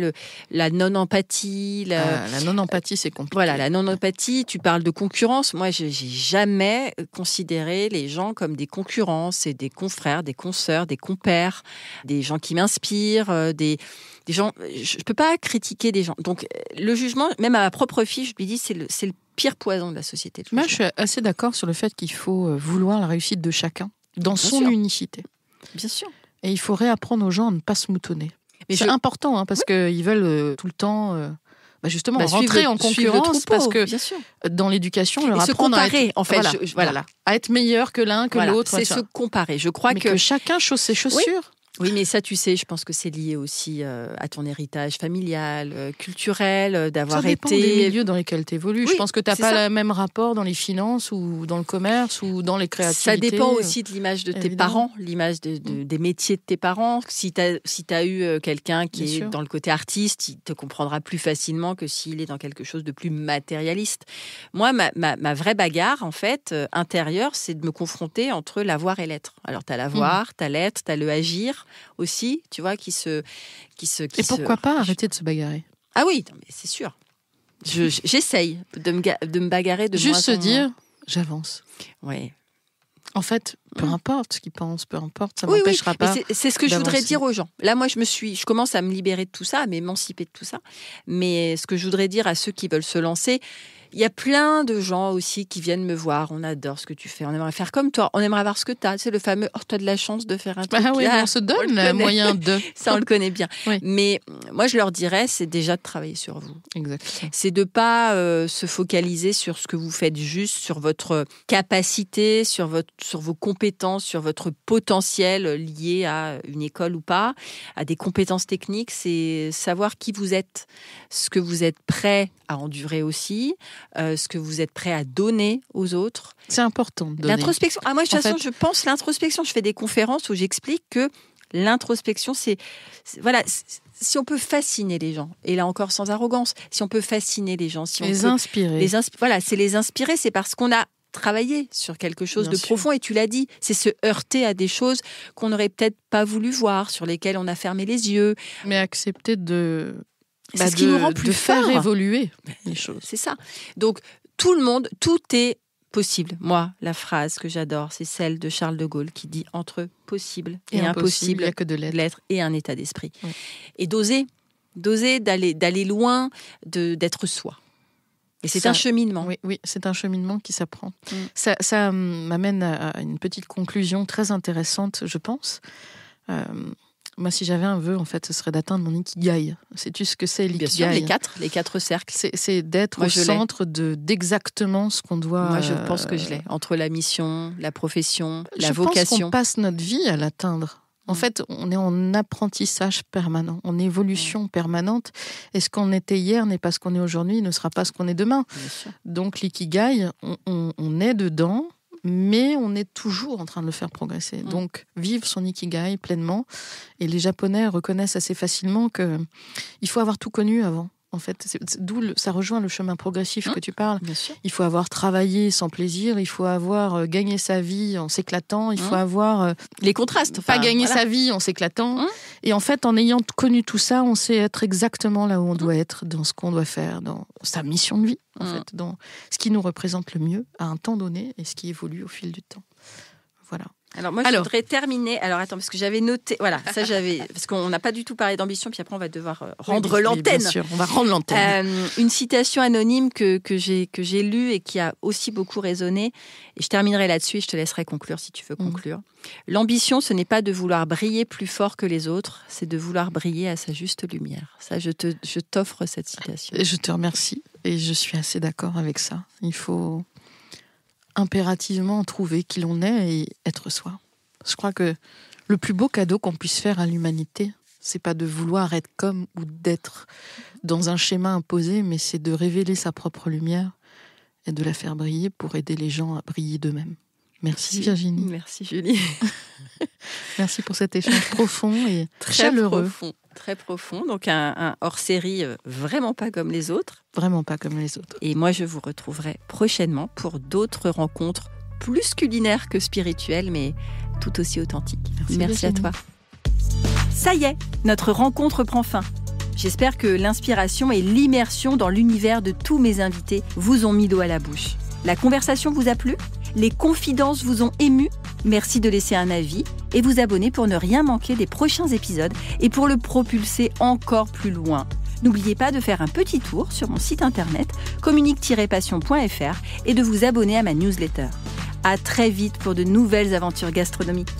la non-empathie. La non-empathie, c'est compliqué. Voilà, la non-empathie, tu parles de concurrence. Moi, j'ai jamais considéré les gens comme des concurrents. C'est des confrères, des consoeurs, des compères, des gens qui m'inspirent, des gens. Je peux pas critiquer des gens. Donc, le jugement, même à ma propre fille, je lui dis, c'est le pire poison de la société. Moi, je suis assez d'accord sur le fait qu'il faut vouloir la réussite de chacun dans son unicité. Bien sûr. Et il faut réapprendre aux gens à ne pas se moutonner. Mais c'est important, parce qu'ils veulent tout le temps justement rentrer en concurrence parce que dans l'éducation, leur apprendre à être, en fait, à être meilleur que l'un, que l'autre. C'est se comparer. Je crois que chacun chausse ses chaussures. Oui, mais ça, tu sais, je pense que c'est lié aussi à ton héritage familial, culturel, d'avoir été... Ça dépend des milieux dans lesquels tu évolues. Je pense que tu n'as pas le même rapport dans les finances ou dans le commerce ou dans les créativités. Ça dépend aussi de l'image de tes parents, l'image des métiers de tes parents. Si tu as eu quelqu'un qui est dans le côté artiste, il te comprendra plus facilement que s'il est dans quelque chose de plus matérialiste. Moi, ma vraie bagarre, en fait, intérieure, c'est de me confronter entre l'avoir et l'être. Alors, tu as l'avoir, tu as l'être, tu as le agir aussi, tu vois, qui se et pourquoi pas arrêter de se bagarrer? Ah oui, mais c'est sûr. J'essaye de me bagarrer de juste se dire, j'avance. Oui. En fait, peu importe ce qu'ils pensent, peu importe, ça m'empêchera pas. C'est ce que je voudrais dire aux gens. Là, moi, je commence à me libérer de tout ça, à m'émanciper de tout ça. Mais ce que je voudrais dire à ceux qui veulent se lancer, il y a plein de gens aussi qui viennent me voir. On adore ce que tu fais. On aimerait faire comme toi. On aimerait avoir ce que tu as. C'est le fameux « Oh, tu as de la chance de faire un truc. » Ah oui, on se donne le moyen de... Ça, on le connaît bien. Oui. Mais moi, je leur dirais, c'est déjà de travailler sur vous. Exactement. C'est de ne pas se focaliser sur ce que vous faites juste, sur votre capacité, sur vos compétences, sur votre potentiel lié à une école ou pas, à des compétences techniques. C'est savoir qui vous êtes, ce que vous êtes prêt à endurer aussi, ce que vous êtes prêt à donner aux autres. C'est important de donner. L'introspection. Moi, de toute façon, je pense l'introspection. Je fais des conférences où j'explique que l'introspection, voilà, si on peut fasciner les gens, et là encore sans arrogance, si on peut fasciner les gens, si on les inspirer. Voilà, c'est les inspirer, c'est parce qu'on a travaillé sur quelque chose de profond, et tu l'as dit, c'est se heurter à des choses qu'on n'aurait peut-être pas voulu voir, sur lesquelles on a fermé les yeux. Mais accepter de... C'est ce qui nous rend plus faire évoluer les choses. C'est ça. Donc, tout est possible. Moi, la phrase que j'adore, c'est celle de Charles de Gaulle qui dit « Entre possible et impossible, il n'y a que de l'être et un état d'esprit. » Et d'oser d'aller loin, d'être soi. Et c'est un cheminement. Oui, c'est un cheminement qui s'apprend. Ça m'amène à une petite conclusion très intéressante, je pense. Moi, si j'avais un vœu, en fait, ce serait d'atteindre mon ikigai. Sais-tu ce que c'est, l'ikigai? Bien sûr, les quatre cercles. C'est d'être au centre d'exactement ce qu'on doit... Moi, je pense que je l'ai. Entre la mission, la profession, la vocation. Je pense qu'on passe notre vie à l'atteindre. En fait, on est en apprentissage permanent, en évolution permanente. Et ce qu'on était hier n'est pas ce qu'on est aujourd'hui, ne sera pas ce qu'on est demain. Donc, l'ikigai, on est dedans, mais on est toujours en train de le faire progresser. Donc, vivre son ikigai pleinement. Et les Japonais reconnaissent assez facilement qu'il faut avoir tout connu avant. En fait, ça rejoint le chemin progressif que tu parles. Il faut avoir travaillé sans plaisir, il faut avoir gagné sa vie en s'éclatant, il faut avoir... les contrastes. Pas gagner sa vie en s'éclatant. Et en fait, en ayant connu tout ça, on sait être exactement là où on doit être, dans ce qu'on doit faire, dans sa mission de vie, en fait, dans ce qui nous représente le mieux à un temps donné et ce qui évolue au fil du temps. Voilà. Alors moi, je voudrais terminer. Alors attends, parce que j'avais noté. Voilà, ça parce qu'on n'a pas du tout parlé d'ambition, puis après on va devoir rendre l'antenne. Bien sûr, on va rendre l'antenne. Une citation anonyme que j'ai lue et qui a aussi beaucoup résonné. Et je terminerai là-dessus et je te laisserai conclure si tu veux conclure. L'ambition, ce n'est pas de vouloir briller plus fort que les autres, c'est de vouloir briller à sa juste lumière. Ça, je t'offre cette citation. Je te remercie et je suis assez d'accord avec ça. Il faut impérativement trouver qui l'on est et être soi. Je crois que le plus beau cadeau qu'on puisse faire à l'humanité, c'est pas de vouloir être comme ou d'être dans un schéma imposé, mais c'est de révéler sa propre lumière et de la faire briller pour aider les gens à briller d'eux-mêmes. Merci Virginie. Merci Julie. Merci pour cet échange profond et chaleureux. Très profond, donc un hors-série vraiment pas comme les autres. Vraiment pas comme les autres. Et moi, je vous retrouverai prochainement pour d'autres rencontres plus culinaires que spirituelles, mais tout aussi authentiques. Merci à toi. Ça y est, notre rencontre prend fin. J'espère que l'inspiration et l'immersion dans l'univers de tous mes invités vous ont mis l'eau à la bouche. La conversation vous a plu ? Les confidences vous ont ému ? Merci de laisser un avis et vous abonner pour ne rien manquer des prochains épisodes et pour le propulser encore plus loin. N'oubliez pas de faire un petit tour sur mon site internet communique-passion.fr et de vous abonner à ma newsletter. À très vite pour de nouvelles aventures gastronomiques.